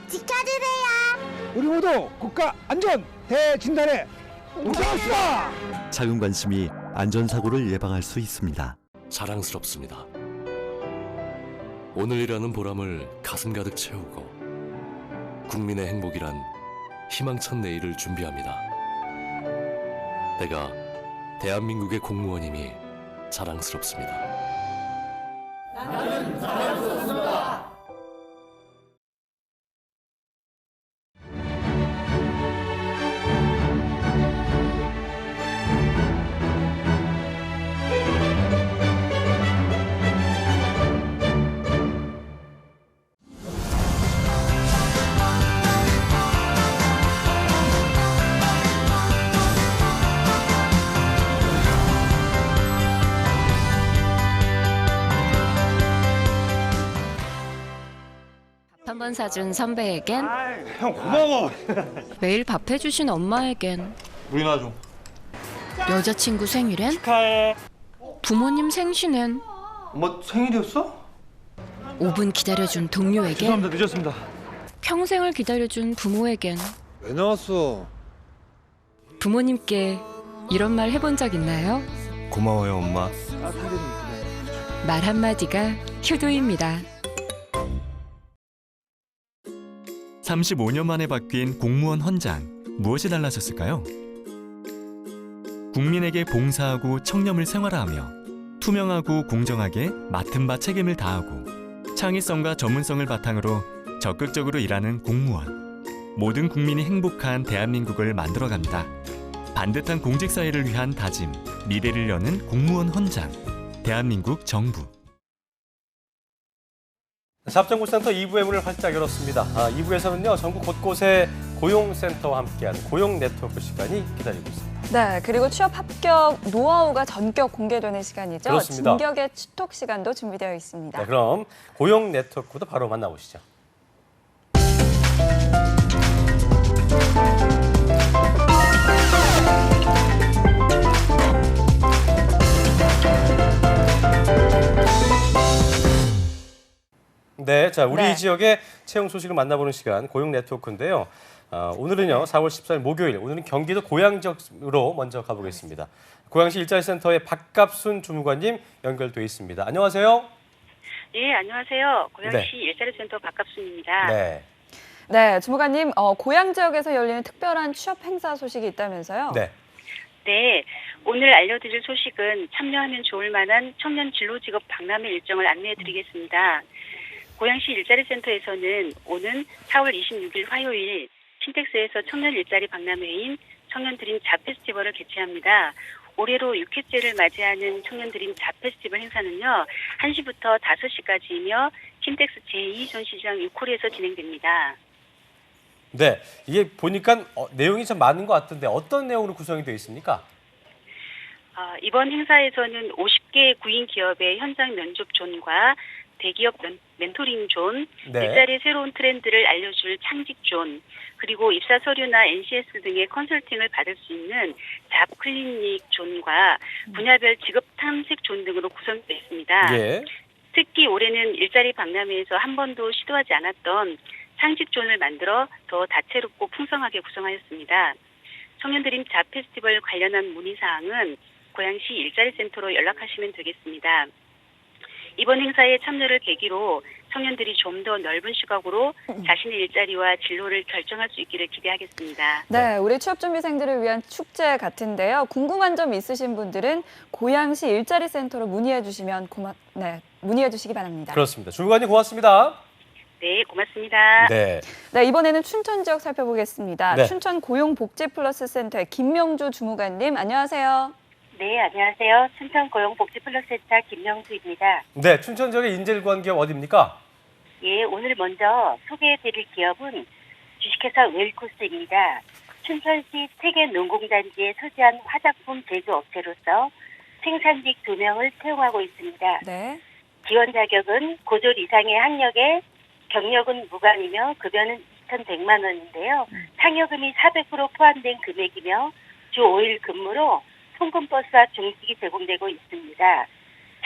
[SPEAKER 15] 지켜주세요.
[SPEAKER 16] 우리 모두 국가 안전 대진단에 우승합시다.
[SPEAKER 14] 작은 관심이 안전사고를 예방할 수 있습니다.
[SPEAKER 17] 자랑스럽습니다. 오늘이라는 보람을 가슴 가득 채우고 국민의 행복이란 희망찬 내일을 준비합니다. 내가 대한민국의 공무원임이 자랑스럽습니다.
[SPEAKER 18] 나는 자랑스럽습니다.
[SPEAKER 19] 한 번 사준 선배에겐,
[SPEAKER 16] 형 고마워.
[SPEAKER 19] 매일 밥 해주신 엄마에겐,
[SPEAKER 16] 물이나 줘.
[SPEAKER 19] 여자친구 생일엔,
[SPEAKER 16] 축하해.
[SPEAKER 19] 부모님 생신엔,
[SPEAKER 16] 엄마 생일이었어?
[SPEAKER 19] 5분 기다려준 동료에겐,
[SPEAKER 16] 죄송합니다. 늦었습니다.
[SPEAKER 19] 평생을 기다려준 부모에겐.
[SPEAKER 16] 왜 나왔어?
[SPEAKER 19] 부모님께 이런 말 해본 적 있나요?
[SPEAKER 14] 고마워요, 엄마.
[SPEAKER 19] 말 한마디가 효도입니다.
[SPEAKER 10] 35년 만에 바뀐 공무원 헌장. 무엇이 달라졌을까요? 국민에게 봉사하고 청렴을 생활화하며 투명하고 공정하게 맡은 바 책임을 다하고 창의성과 전문성을 바탕으로 적극적으로 일하는 공무원. 모든 국민이 행복한 대한민국을 만들어갑니다. 반듯한 공직사회를 위한 다짐, 미래를 여는 공무원 헌장. 대한민국 정부.
[SPEAKER 7] 사업정보센터 2부의 문을 활짝 열었습니다. 2부에서는요, 전국 곳곳에 고용센터와 함께하는 고용 네트워크 시간이 기다리고 있습니다.
[SPEAKER 5] 네, 그리고 취업 합격 노하우가 전격 공개되는 시간이죠.
[SPEAKER 7] 그렇습니다.
[SPEAKER 5] 진격의 치톡 시간도 준비되어 있습니다.
[SPEAKER 7] 네, 그럼 고용 네트워크도 바로 만나보시죠. 네, 자 우리 지역의 채용 소식을 만나보는 시간 고용 네트워크인데요. 오늘은요 4월 14일 목요일, 오늘은 경기도 고양 지역으로 먼저 가보겠습니다. 고양시 일자리센터의 박갑순 주무관님 연결돼 있습니다. 안녕하세요.
[SPEAKER 2] 예, 안녕하세요. 고양시
[SPEAKER 7] 네.
[SPEAKER 2] 일자리센터 박갑순입니다.
[SPEAKER 7] 네.
[SPEAKER 5] 네, 주무관님, 고양 지역에서 열리는 특별한 취업 행사 소식이 있다면서요?
[SPEAKER 7] 네.
[SPEAKER 2] 네, 오늘 알려드릴 소식은 참여하면 좋을 만한 청년 진로 직업 박람회 일정을 안내해드리겠습니다. 고양시 일자리센터에서는 오는 4월 26일 화요일 킨텍스에서 청년 일자리 박람회인 청년드림 잡 페스티벌을 개최합니다. 올해로 6회째를 맞이하는 청년드림 잡 페스티벌 행사는요, 1시부터 5시까지이며 킨텍스 제2전시장 6홀에서 진행됩니다.
[SPEAKER 7] 네, 이게 보니까 내용이 좀 많은 것 같은데 어떤 내용으로 구성이 되어 있습니까?
[SPEAKER 2] 이번 행사에서는 50개 구인 기업의 현장 면접 존과 대기업 멘토링 존,
[SPEAKER 7] 네.
[SPEAKER 2] 일자리의 새로운 트렌드를 알려줄 창직 존, 그리고 입사 서류나 NCS 등의 컨설팅을 받을 수 있는 잡 클리닉 존과 분야별 직업 탐색 존 등으로 구성되어 있습니다.
[SPEAKER 7] 예.
[SPEAKER 2] 특히 올해는 일자리 박람회에서 한 번도 시도하지 않았던 창직 존을 만들어 더 다채롭고 풍성하게 구성하였습니다. 청년드림 잡 페스티벌 관련한 문의사항은 고양시 일자리센터로 연락하시면 되겠습니다. 이번 행사에 참여를 계기로 청년들이 좀 더 넓은 시각으로 자신의 일자리와 진로를 결정할 수 있기를 기대하겠습니다.
[SPEAKER 5] 네, 우리 취업준비생들을 위한 축제 같은데요. 궁금한 점 있으신 분들은 고양시 일자리 센터로 문의해 주시면 문의해 주시기 바랍니다.
[SPEAKER 7] 그렇습니다. 주무관님 고맙습니다.
[SPEAKER 2] 네, 고맙습니다.
[SPEAKER 7] 네.
[SPEAKER 5] 네, 이번에는 춘천 지역 살펴보겠습니다.
[SPEAKER 2] 네.
[SPEAKER 5] 춘천 고용복지플러스센터의 김명주 주무관님, 안녕하세요.
[SPEAKER 2] 네, 안녕하세요. 춘천 고용복지플러스센터 김명주입니다.
[SPEAKER 7] 네, 춘천 지역의 인재일관 기업 어디입니까?
[SPEAKER 2] 예, 오늘 먼저 소개해드릴 기업은 주식회사 웰코스입니다. 춘천시 세계 농공단지에 소재한 화장품 제조업체로서 생산직 2명을 채용하고 있습니다.
[SPEAKER 5] 네.
[SPEAKER 2] 지원 자격은 고졸 이상의 학력에 경력은 무관이며 급여는 2,100만 원인데요. 상여금이 400% 포함된 금액이며 주 5일 근무로 통근버스와 중식이 제공되고 있습니다.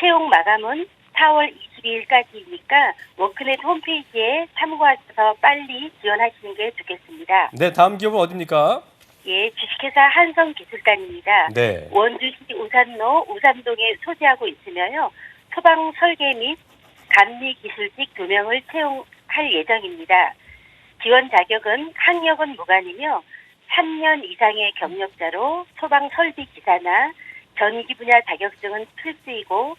[SPEAKER 2] 채용 마감은 4월 22일까지이니까 워크넷 홈페이지에 참고하셔서 빨리 지원하시는 게 좋겠습니다.
[SPEAKER 7] 네, 다음 기업은 어디입니까?
[SPEAKER 2] 예, 주식회사 한성기술단입니다.
[SPEAKER 7] 네.
[SPEAKER 2] 원주시 우산로 우산동에 소재하고 있으며요. 소방 설계 및 감리 기술직 2명을 채용할 예정입니다. 지원 자격은 학력은 무관이며 3년 이상의 경력자로 소방 설비 기사나 전기 분야 자격증은 필수이고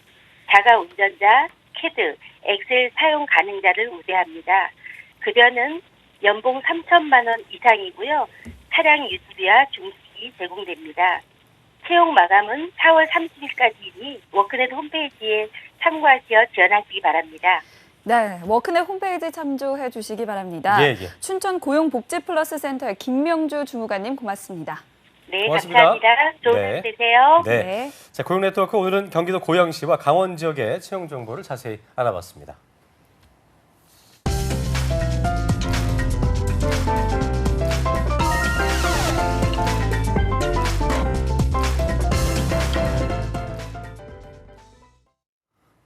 [SPEAKER 2] 자가 운전자, 캐드, 엑셀 사용 가능자를 우대합니다. 급여는 연봉 3천만 원 이상이고요. 차량 유지비와 중식이 제공됩니다. 채용 마감은 4월 30일까지이니 워크넷 홈페이지에 참고하시어 지원하시기 바랍니다.
[SPEAKER 5] 네, 워크넷 홈페이지 참조해 주시기 바랍니다.
[SPEAKER 7] 예, 예.
[SPEAKER 5] 춘천 고용복지플러스센터의 김명주 주무관님 고맙습니다.
[SPEAKER 2] 네,
[SPEAKER 7] 고맙습니다.
[SPEAKER 2] 감사합니다. 좋은
[SPEAKER 7] 네.
[SPEAKER 2] 하루 되세요.
[SPEAKER 7] 네. 자, 고용네트워크 오늘은 경기도 고양시와 강원 지역의 채용 정보를 자세히 알아봤습니다.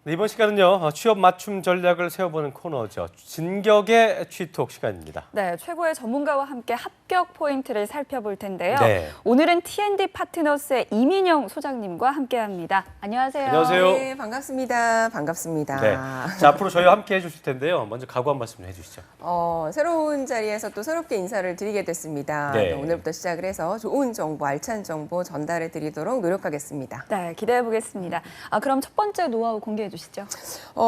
[SPEAKER 7] 네, 이번 시간은요, 취업 맞춤 전략을 세워보는 코너죠. 진격의 취톡 시간입니다.
[SPEAKER 5] 네, 최고의 전문가와 함께 합격 포인트를 살펴볼 텐데요.
[SPEAKER 7] 네.
[SPEAKER 5] 오늘은 T&D 파트너스의 이민영 소장님과 함께합니다. 안녕하세요.
[SPEAKER 7] 안녕하세요.
[SPEAKER 20] 네, 반갑습니다. 반갑습니다.
[SPEAKER 7] 네. 자, 앞으로 저희와 함께 해주실 텐데요. 먼저 각오 한 말씀 해주시죠.
[SPEAKER 20] 새로운 자리에서 또 새롭게 인사를 드리게 됐습니다.
[SPEAKER 7] 네.
[SPEAKER 20] 오늘부터 시작을 해서 좋은 정보, 알찬 정보 전달해 드리도록 노력하겠습니다.
[SPEAKER 5] 네, 기대해 보겠습니다. 그럼 첫 번째 노하우 공개해 주시죠.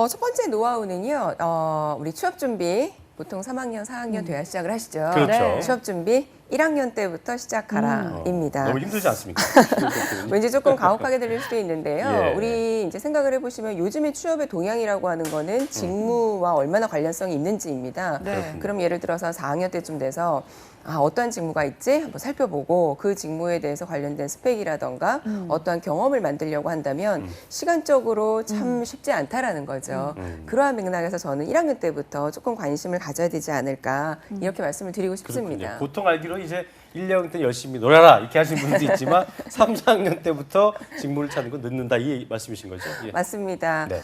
[SPEAKER 20] 첫 번째 노하우는요, 우리 취업 준비 보통 3학년, 4학년 돼야 시작을 하시죠.
[SPEAKER 7] 그렇죠. 네.
[SPEAKER 20] 취업 준비 1학년 때부터 시작하라입니다.
[SPEAKER 7] 너무 힘들지 않습니까?
[SPEAKER 20] 왠지 조금 가혹하게 들릴 수도 있는데요.
[SPEAKER 7] 예.
[SPEAKER 20] 우리 이제 생각을 해보시면 요즘의 취업의 동향이라고 하는 거는 직무와 얼마나 관련성이 있는지입니다.
[SPEAKER 5] 네.
[SPEAKER 20] 그럼 예를 들어서 4학년 때쯤 돼서 어떠한 직무가 있지? 한번 살펴보고 그 직무에 대해서 관련된 스펙이라던가 어떠한 경험을 만들려고 한다면 시간적으로 참 쉽지 않다라는 거죠. 그러한 맥락에서 저는 1학년 때부터 조금 관심을 가져야 되지 않을까 이렇게 말씀을 드리고 싶습니다.
[SPEAKER 7] 그렇군요. 보통 알기로 이제 1, 2학년 때 열심히 놀아라 이렇게 하시는 분도 있지만 3, 4학년 때부터 직무를 찾는 건 늦는다 이 말씀이신 거죠? 예.
[SPEAKER 20] 맞습니다.
[SPEAKER 7] 네.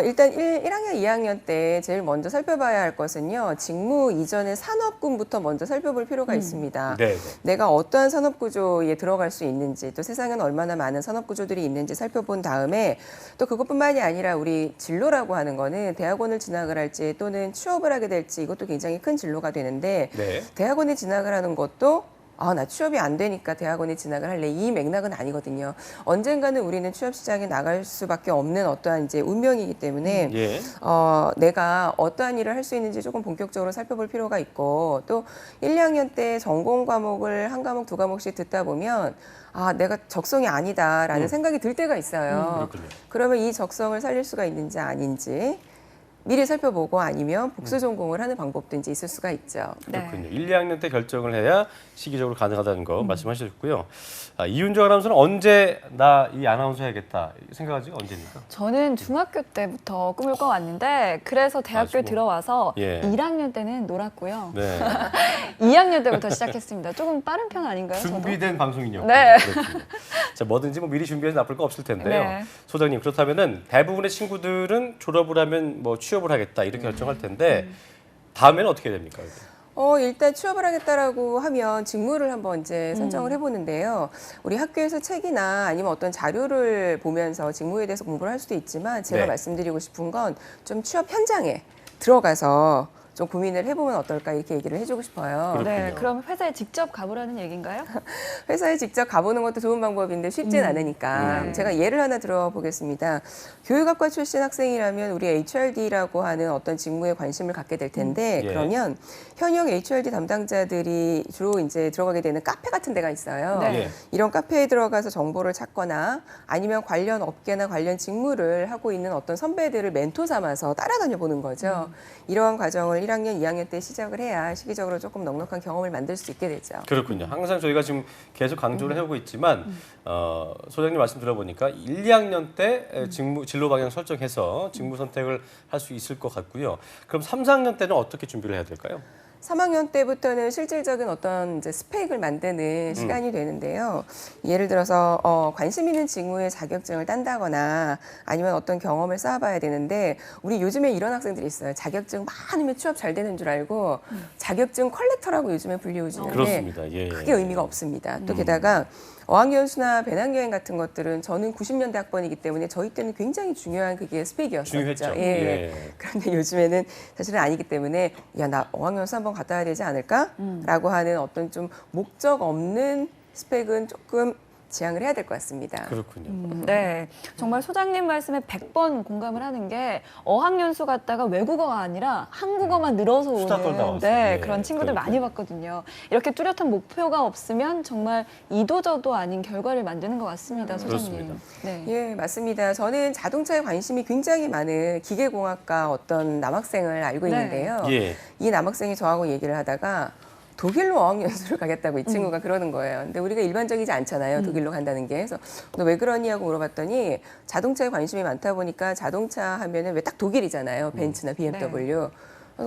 [SPEAKER 20] 일단 1학년, 2학년 때 제일 먼저 살펴봐야 할 것은요. 직무 이전의 산업군부터 먼저 살펴볼 필요가 있습니다.
[SPEAKER 7] 네, 네.
[SPEAKER 20] 내가 어떠한 산업구조에 들어갈 수 있는지 또 세상에는 얼마나 많은 산업구조들이 있는지 살펴본 다음에 또 그것뿐만이 아니라 우리 진로라고 하는 거는 대학원을 진학을 할지 또는 취업을 하게 될지 이것도 굉장히 큰 진로가 되는데
[SPEAKER 7] 네.
[SPEAKER 20] 대학원에 진학을 하는 것도 나 취업이 안 되니까 대학원에 진학을 할래. 이 맥락은 아니거든요. 언젠가는 우리는 취업 시장에 나갈 수밖에 없는 어떠한 이제 운명이기 때문에
[SPEAKER 7] 예.
[SPEAKER 20] 내가 어떠한 일을 할 수 있는지 조금 본격적으로 살펴볼 필요가 있고 또 1, 2학년 때 전공 과목을 한 과목, 두 과목씩 듣다 보면 내가 적성이 아니다라는 생각이 들 때가 있어요.
[SPEAKER 7] 그렇군요.
[SPEAKER 20] 그러면 이 적성을 살릴 수가 있는지 아닌지 미리 살펴보고 아니면 복수 전공을 하는 방법도 이제 있을 수가 있죠.
[SPEAKER 7] 그렇군요. 1, 2학년 때 결정을 해야 시기적으로 가능하다는 거 말씀하셨고요. 이윤정 아나운서는 언제 나 이 아나운서 해야겠다 생각한 지가 언제입니까?
[SPEAKER 5] 저는 중학교 때부터 꿈을 꿔왔는데 그래서 대학교에 들어와서
[SPEAKER 7] 예.
[SPEAKER 5] 1학년 때는 놀았고요.
[SPEAKER 7] 네.
[SPEAKER 5] 2학년 때부터 시작했습니다. 조금 빠른 편 아닌가요?
[SPEAKER 7] 준비된 방송이요.
[SPEAKER 5] 네.
[SPEAKER 7] 자, 뭐든지 미리 준비해서 나쁠 거 없을 텐데요.
[SPEAKER 5] 네.
[SPEAKER 7] 소장님 그렇다면은 대부분의 친구들은 졸업을 하면 취업을 하겠다 이렇게 결정할 텐데 다음에는 어떻게 됩니까?
[SPEAKER 20] 일단 취업을 하겠다라고 하면 직무를 한번 이제 선정을 해보는데요. 우리 학교에서 책이나 아니면 어떤 자료를 보면서 직무에 대해서 공부를 할 수도 있지만 제가
[SPEAKER 7] 네.
[SPEAKER 20] 말씀드리고 싶은 건 좀 취업 현장에 들어가서 좀 고민을 해보면 어떨까 이렇게 얘기를 해주고 싶어요.
[SPEAKER 5] 네, 그럼 회사에 직접 가보라는 얘기인가요?
[SPEAKER 20] 회사에 직접 가보는 것도 좋은 방법인데 쉽진 않으니까
[SPEAKER 5] 네.
[SPEAKER 20] 제가 예를 하나 들어보겠습니다. 교육학과 출신 학생이라면 우리 HRD라고 하는 어떤 직무에 관심을 갖게 될 텐데
[SPEAKER 7] 예.
[SPEAKER 20] 그러면 현역 HRD 담당자들이 주로 이제 들어가게 되는 카페 같은 데가 있어요.
[SPEAKER 5] 네.
[SPEAKER 7] 예.
[SPEAKER 20] 이런 카페에 들어가서 정보를 찾거나 아니면 관련 업계나 관련 직무를 하고 있는 어떤 선배들을 멘토 삼아서 따라다녀 보는 거죠. 이러한 과정을 1학년, 2학년 때 시작을 해야 시기적으로 조금 넉넉한 경험을 만들 수 있게 되죠.
[SPEAKER 7] 그렇군요. 항상 저희가 지금 계속 강조를 해오고 있지만 소장님 말씀 들어보니까 1, 2학년 때 진로 방향 설정해서 직무 선택을 할 수 있을 것 같고요. 그럼 3, 4학년 때는 어떻게 준비를 해야 될까요?
[SPEAKER 20] 3학년 때부터는 실질적인 어떤 이제 스펙을 만드는 시간이 되는데요. 예를 들어서 관심 있는 직무의 자격증을 딴다거나 아니면 어떤 경험을 쌓아봐야 되는데 우리 요즘에 이런 학생들이 있어요. 자격증 많으면 취업 잘 되는 줄 알고 자격증 컬렉터라고 요즘에 불리우지는데
[SPEAKER 7] 그렇습니다. 예, 예.
[SPEAKER 20] 크게 의미가 없습니다. 또 게다가 어학연수나 배낭여행 같은 것들은 저는 90년대 학번이기 때문에 저희 때는 굉장히 중요한 그게 스펙이었었죠.
[SPEAKER 7] 중요했죠.
[SPEAKER 20] 예.
[SPEAKER 7] 예.
[SPEAKER 20] 그런데 요즘에는 사실은 아니기 때문에 야, 나 어학연수 한번 갔다 와야 되지 않을까? 라고 하는 어떤 좀 목적 없는 스펙은 조금 지향을 해야 될 것 같습니다.
[SPEAKER 7] 그렇군요.
[SPEAKER 5] 네, 정말 소장님 말씀에 100번 공감을 하는 게 어학연수 갔다가 외국어가 아니라 한국어만 늘어서
[SPEAKER 7] 수다 떨다
[SPEAKER 5] 오는
[SPEAKER 7] 왔어요.
[SPEAKER 5] 네,
[SPEAKER 7] 예,
[SPEAKER 5] 그런 친구들
[SPEAKER 7] 그러니까요.
[SPEAKER 5] 많이 봤거든요. 이렇게 뚜렷한 목표가 없으면 정말 이도저도 아닌 결과를 만드는 것 같습니다, 소장님.
[SPEAKER 7] 그렇습니다.
[SPEAKER 5] 네.
[SPEAKER 20] 예, 맞습니다. 저는 자동차에 관심이 굉장히 많은 기계공학과 어떤 남학생을 알고
[SPEAKER 5] 네.
[SPEAKER 20] 있는데요.
[SPEAKER 7] 예.
[SPEAKER 20] 이 남학생이 저하고 얘기를 하다가 독일로 어학연수를 가겠다고 이 친구가 그러는 거예요. 근데 우리가 일반적이지 않잖아요. 독일로 간다는 게. 그래서 너 왜 그러니 하고 물어봤더니 자동차에 관심이 많다 보니까 자동차 하면은 왜 딱 독일이잖아요. 벤츠나 BMW.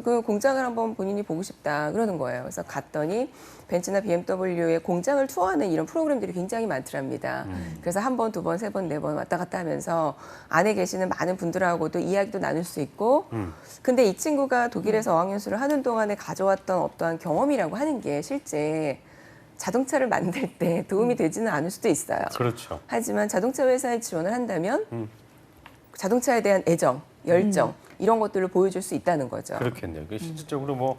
[SPEAKER 20] 그 공장을 한번 본인이 보고 싶다 그러는 거예요. 그래서 갔더니 벤츠나 BMW의 공장을 투어하는 이런 프로그램들이 굉장히 많더랍니다. 그래서 한 번, 두 번, 세 번, 네 번 왔다 갔다 하면서 안에 계시는 많은 분들하고도 이야기도 나눌 수 있고 근데 이 친구가 독일에서 어학연수를 하는 동안에 가져왔던 어떠한 경험이라고 하는 게 실제 자동차를 만들 때 도움이 되지는 않을 수도 있어요.
[SPEAKER 7] 그렇죠.
[SPEAKER 20] 하지만 자동차 회사에 지원을 한다면 자동차에 대한 애정, 열정 이런 것들을 보여줄 수 있다는 거죠.
[SPEAKER 7] 그렇겠네요. 실질적으로 뭐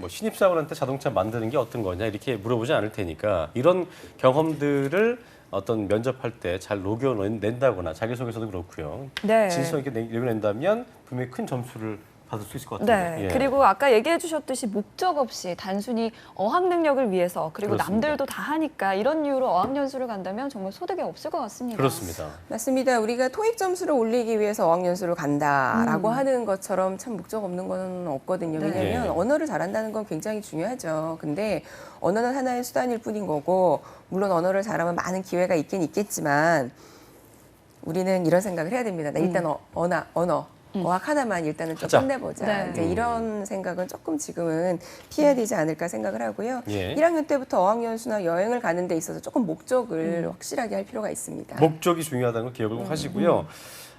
[SPEAKER 7] 신입사원한테 자동차 만드는 게 어떤 거냐 이렇게 물어보지 않을 테니까 이런 경험들을 어떤 면접할 때 잘 녹여낸다거나 자기소개서도 그렇고요.
[SPEAKER 5] 네.
[SPEAKER 7] 진실성 있게 녹여낸다면 분명히 큰 점수를 받을 수 있을 것 같아요.
[SPEAKER 5] 네.
[SPEAKER 7] 예.
[SPEAKER 5] 그리고 아까 얘기해 주셨듯이 목적 없이 단순히 어학 능력을 위해서 그리고
[SPEAKER 7] 그렇습니다.
[SPEAKER 5] 남들도 다 하니까 이런 이유로 어학연수를 간다면 정말 소득이 없을 것 같습니다.
[SPEAKER 7] 그렇습니다.
[SPEAKER 20] 맞습니다. 우리가 토익 점수를 올리기 위해서 어학연수를 간다라고 하는 것처럼 참 목적 없는 건 없거든요.
[SPEAKER 5] 네.
[SPEAKER 20] 왜냐하면
[SPEAKER 7] 예.
[SPEAKER 20] 언어를 잘한다는 건 굉장히 중요하죠. 근데 언어는 하나의 수단일 뿐인 거고 물론 언어를 잘하면 많은 기회가 있긴 있겠지만 우리는 이런 생각을 해야 됩니다. 나 일단 언어. 어학 하나만 일단은 좀
[SPEAKER 7] 하자.
[SPEAKER 20] 끝내보자.
[SPEAKER 5] 네.
[SPEAKER 20] 이제 이런 생각은 조금 지금은 피해야 되지 않을까 생각을 하고요.
[SPEAKER 7] 예.
[SPEAKER 20] 1학년 때부터 어학연수나 여행을 가는 데 있어서 조금 목적을 확실하게 할 필요가 있습니다.
[SPEAKER 7] 목적이 중요하다는 걸 기억을 꼭 하시고요.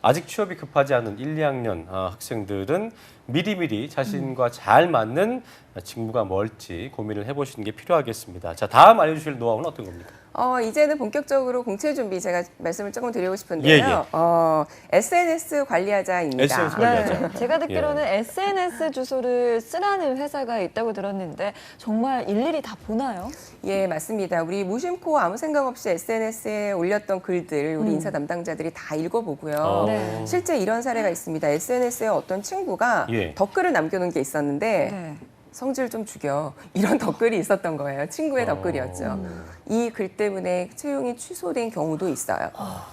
[SPEAKER 7] 아직 취업이 급하지 않은 1, 2학년 학생들은 미리미리 자신과 잘 맞는 직무가 뭘지 고민을 해보시는 게 필요하겠습니다. 자, 다음 알려주실 노하우는 어떤 겁니까?
[SPEAKER 20] 이제는 본격적으로 공채 준비 제가 말씀을 조금 드리고 싶은데요. SNS 관리하자입니다.
[SPEAKER 7] SNS 관리하자.
[SPEAKER 5] 네, 제가 듣기로는 SNS 주소를 쓰라는 회사가 있다고 들었는데 정말 일일이 다 보나요?
[SPEAKER 20] 예, 맞습니다. 우리 무심코 아무 생각 없이 SNS에 올렸던 글들 우리 인사 담당자들이 다 읽어보고요.
[SPEAKER 5] 네.
[SPEAKER 20] 실제 이런 사례가 있습니다. SNS에 어떤 친구가
[SPEAKER 7] 예.
[SPEAKER 20] 댓글을 남겨놓은 게 있었는데
[SPEAKER 5] 네.
[SPEAKER 20] 성질 좀 죽여. 이런 댓글이 있었던 거예요. 친구의 댓글이었죠. 이 글 때문에 채용이 취소된 경우도 있어요.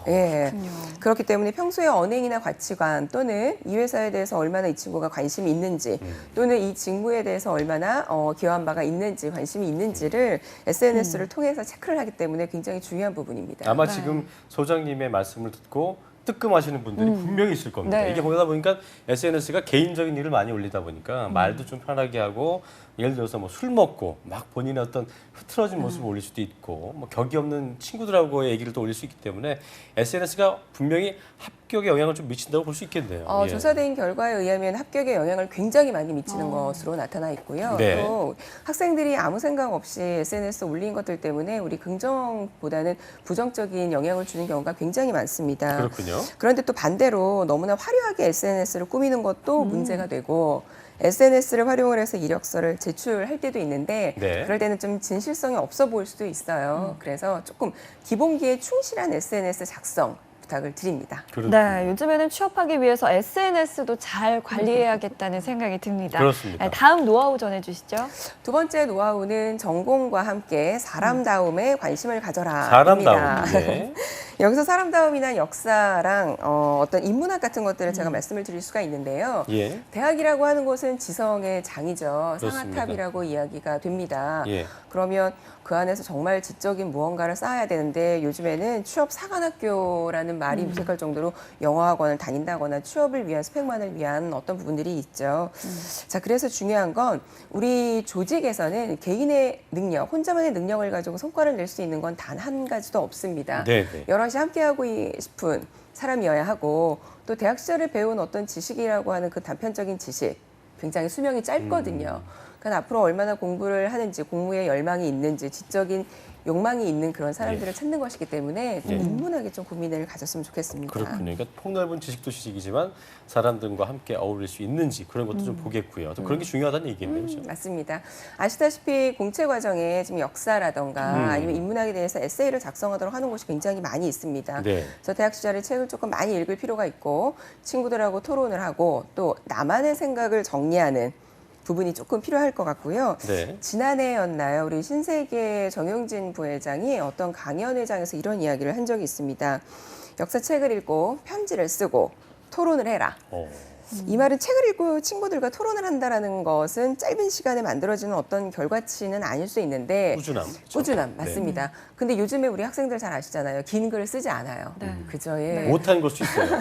[SPEAKER 20] 예. 그렇기 때문에 평소에 언행이나 가치관 또는 이 회사에 대해서 얼마나 이 친구가 관심이 있는지 또는 이 직무에 대해서 얼마나 기여한 바가 있는지 관심이 있는지를 SNS를 통해서 체크를 하기 때문에 굉장히 중요한 부분입니다.
[SPEAKER 7] 아마 지금 소장님의 말씀을 듣고 뜨끔하시는 분들이 분명히 있을 겁니다.
[SPEAKER 5] 네.
[SPEAKER 7] 이게 보다 보니까 SNS가 개인적인 일을 많이 올리다 보니까 말도 좀 편하게 하고 예를 들어서 뭐 술 먹고 막 본인의 어떤 흐트러진 모습을 올릴 수도 있고 뭐 격이 없는 친구들하고의 얘기를 또 올릴 수 있기 때문에 SNS가 분명히 합격에 영향을 좀 미친다고 볼 수 있겠네요. 예.
[SPEAKER 20] 조사된 결과에 의하면 합격에 영향을 굉장히 많이 미치는 것으로 나타나 있고요.
[SPEAKER 7] 네.
[SPEAKER 20] 또 학생들이 아무 생각 없이 SNS 올린 것들 때문에 우리 긍정보다는 부정적인 영향을 주는 경우가 굉장히 많습니다.
[SPEAKER 7] 그렇군요.
[SPEAKER 20] 그런데 또 반대로 너무나 화려하게 SNS를 꾸미는 것도 문제가 되고 SNS를 활용을 해서 이력서를 제출할 때도 있는데
[SPEAKER 7] 네.
[SPEAKER 20] 그럴 때는 좀 진실성이 없어 보일 수도 있어요. 그래서 조금 기본기에 충실한 SNS 작성 부탁을 드립니다.
[SPEAKER 5] 네, 요즘에는 취업하기 위해서 SNS도 잘 관리해야겠다는 생각이 듭니다.
[SPEAKER 7] 그렇습니다.
[SPEAKER 5] 네, 다음 노하우 전해주시죠.
[SPEAKER 20] 두 번째 노하우는 전공과 함께 사람다움에 관심을 가져라.
[SPEAKER 7] 사람다움. 네.
[SPEAKER 20] 여기서 사람다움이나 역사랑 어떤 인문학 같은 것들을 제가 말씀을 드릴 수가 있는데요.
[SPEAKER 7] 예.
[SPEAKER 20] 대학이라고 하는 곳은 지성의 장이죠.
[SPEAKER 7] 그렇습니다.
[SPEAKER 20] 상아탑이라고 이야기가 됩니다.
[SPEAKER 7] 예.
[SPEAKER 20] 그러면 그 안에서 정말 지적인 무언가를 쌓아야 되는데 요즘에는 취업 사관학교라는 말이 무색할 정도로 영어학원을 다닌다거나 취업을 위한 스펙만을 위한 어떤 부분들이 있죠. 자, 그래서 중요한 건 우리 조직에서는 개인의 능력, 혼자만의 능력을 가지고 성과를 낼 수 있는 건 단 한 가지도 없습니다.
[SPEAKER 7] 네네.
[SPEAKER 20] 여럿이 함께하고 싶은 사람이어야 하고 또 대학 시절에 배운 어떤 지식이라고 하는 그 단편적인 지식 굉장히 수명이 짧거든요. 그러니까 앞으로 얼마나 공부를 하는지 공부에 열망이 있는지 지적인 욕망이 있는 그런 사람들을 찾는 것이기 때문에 좀 인문학에 좀 고민을 가졌으면 좋겠습니다.
[SPEAKER 7] 그렇군요. 그러니까 폭넓은 지식도 지식이지만 사람들과 함께 어울릴 수 있는지 그런 것도 좀 보겠고요. 또 그런 게 중요하다는 얘기겠네요. 그렇죠?
[SPEAKER 20] 맞습니다. 아시다시피 공채 과정에 지금 역사라던가 아니면 인문학에 대해서 에세이를 작성하도록 하는 곳이 굉장히 많이 있습니다.
[SPEAKER 7] 네.
[SPEAKER 20] 그래서 대학 시절에 책을 조금 많이 읽을 필요가 있고 친구들하고 토론을 하고 또 나만의 생각을 정리하는 부분이 조금 필요할 것 같고요.
[SPEAKER 7] 네.
[SPEAKER 20] 지난해였나요? 우리 신세계 정용진 부회장이 어떤 강연회장에서 이런 이야기를 한 적이 있습니다. 역사책을 읽고 편지를 쓰고 토론을 해라. 이 말은 책을 읽고 친구들과 토론을 한다는 것은 짧은 시간에 만들어지는 어떤 결과치는 아닐 수 있는데
[SPEAKER 7] 꾸준함.
[SPEAKER 20] 꾸준함 맞습니다. 근데 요즘에 우리 학생들 잘 아시잖아요. 긴 글을 쓰지 않아요. 그저 예.
[SPEAKER 7] 못한 걸 수 있어요.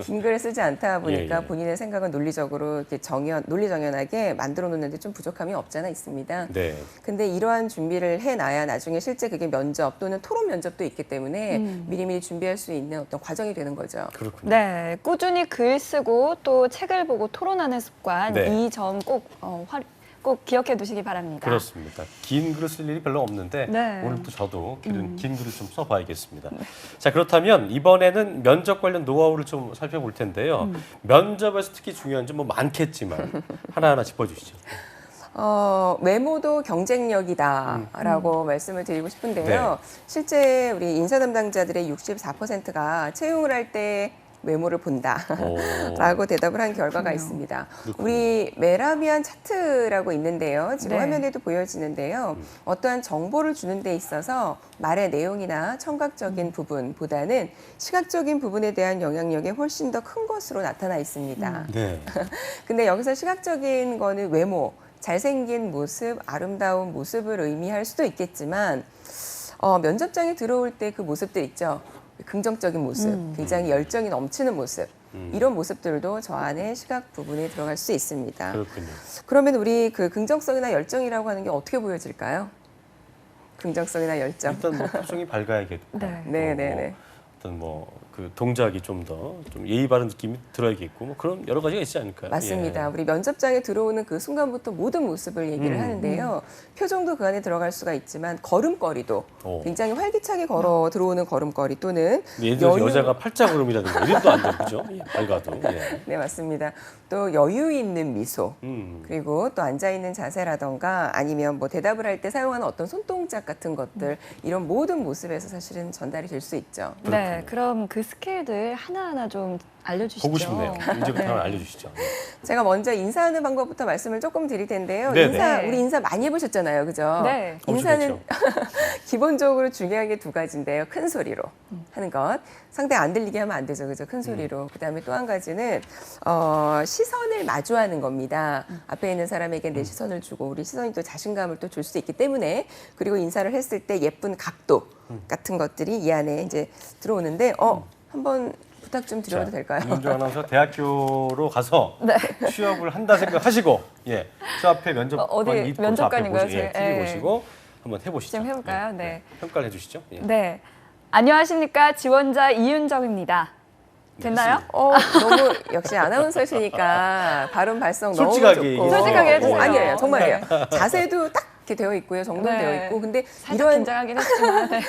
[SPEAKER 20] 긴 글을 쓰지 않다 보니까
[SPEAKER 7] 예.
[SPEAKER 20] 본인의 생각은 논리적으로 이렇게 논리정연하게 만들어 놓는데 좀 부족함이 없잖아 있습니다.
[SPEAKER 7] 네.
[SPEAKER 20] 근데 이러한 준비를 해놔야 나중에 실제 그게 면접 또는 토론 면접도 있기 때문에 미리미리 준비할 수 있는 어떤 과정이 되는 거죠.
[SPEAKER 7] 그렇군요.
[SPEAKER 5] 네, 꾸준히 글 쓰고 또 책을 보고 토론하는 습관
[SPEAKER 7] 네.
[SPEAKER 5] 이 점 꼭 기억해 두시기 바랍니다.
[SPEAKER 7] 그렇습니다. 긴 글을 쓸 일이 별로 없는데
[SPEAKER 5] 네.
[SPEAKER 7] 오늘 또 저도 긴 글을 좀 써봐야겠습니다. 자, 그렇다면 이번에는 면접 관련 노하우를 좀 살펴볼 텐데요. 면접에서 특히 중요한 점 뭐 많겠지만 하나하나 짚어주시죠.
[SPEAKER 20] 외모도 경쟁력이다라고 말씀을 드리고 싶은데요.
[SPEAKER 7] 네.
[SPEAKER 20] 실제 우리 인사 담당자들의 64%가 채용을 할 때 외모를 본다라고 대답을 한 결과가 있습니다. 우리 메라비안 차트라고 있는데요. 지금
[SPEAKER 5] 네.
[SPEAKER 20] 화면에도 보여지는데요. 어떠한 정보를 주는 데 있어서 말의 내용이나 청각적인 부분보다는 시각적인 부분에 대한 영향력이 훨씬 더 큰 것으로 나타나 있습니다.
[SPEAKER 7] 네.
[SPEAKER 20] 근데 여기서 시각적인 거는 외모, 잘생긴 모습, 아름다운 모습을 의미할 수도 있겠지만 면접장에 들어올 때 그 모습들 있죠. 긍정적인 모습, 굉장히 열정이 넘치는 모습, 이런 모습들도 저 안에 시각 부분에 들어갈 수 있습니다.
[SPEAKER 7] 그렇군요.
[SPEAKER 20] 그러면 우리 그 긍정성이나 열정이라고 하는 게 어떻게 보여질까요? 긍정성이나 열정.
[SPEAKER 7] 일단 뭐 표정이 밝아야겠고,
[SPEAKER 20] 네.
[SPEAKER 7] 어떤 뭐 그 동작이 좀 더 좀 예의 바른 느낌이 들어야겠고, 뭐 그런 여러 가지가 있지 않을까요?
[SPEAKER 20] 맞습니다.
[SPEAKER 7] 예.
[SPEAKER 20] 우리 면접장에 들어오는 그 순간부터 모든 모습을 얘기를 하는데요. 표정도 그 안에 들어갈 수가 있지만 걸음걸이도 굉장히 활기차게 걸어 들어오는 걸음걸이 또는
[SPEAKER 7] 예를 들어서 여자가 팔자걸음이라든가 이래도 안 되죠. 그죠? 예, 밝아도. 예.
[SPEAKER 20] 네, 맞습니다. 또 여유 있는 미소, 그리고 또 앉아있는 자세라던가 아니면 뭐 대답을 할 때 사용하는 어떤 손동작 같은 것들, 이런 모든 모습에서 사실은 전달이 될 수 있죠.
[SPEAKER 5] 네, 그럼 그 스킬들 하나하나 좀 알려주시죠.
[SPEAKER 7] 보고 싶네요. 이제부터 한번 알려주시죠.
[SPEAKER 20] 제가 먼저 인사하는 방법부터 말씀을 조금 드릴 텐데요.
[SPEAKER 7] 네네.
[SPEAKER 20] 우리 인사 많이 해보셨잖아요. 그죠?
[SPEAKER 5] 네.
[SPEAKER 20] 인사는 기본적으로 중요한 게 두 가지인데요. 큰 소리로 하는 것. 상대 안 들리게 하면 안 되죠. 그죠? 큰 소리로. 그다음에 또 한 가지는 시선을 마주하는 겁니다. 앞에 있는 사람에게 내 시선을 주고 우리 시선이 또 자신감을 또 줄 수 있기 때문에 그리고 인사를 했을 때 예쁜 각도 같은 것들이 이 안에 이제 들어오는데 한번 부탁 좀 드려도 될까요?
[SPEAKER 7] 이은정 아나운서 대학교로 가서 취업을 한다 생각하시고 저 앞에 면접관
[SPEAKER 5] 어디 면접관인가요?
[SPEAKER 7] TV 보시고 한번 해보시죠.
[SPEAKER 5] 지금 해볼까요? 네.
[SPEAKER 7] 평가를 해주시죠. 예.
[SPEAKER 5] 네. 안녕하십니까. 지원자 이윤정입니다. 됐나요?
[SPEAKER 20] 너무 역시 아나운서시니까 발음 발성 너무
[SPEAKER 7] 솔직하게
[SPEAKER 20] 좋고
[SPEAKER 7] 얘기해주세요.
[SPEAKER 5] 솔직하게 해주세요.
[SPEAKER 20] 아니에요. 정말이에요. 자세도 딱 이렇게 되어 있고요. 정돈되어
[SPEAKER 5] 네.
[SPEAKER 20] 있고. 근데
[SPEAKER 5] 살짝
[SPEAKER 20] 이런
[SPEAKER 5] 긴장하긴 했지만 네.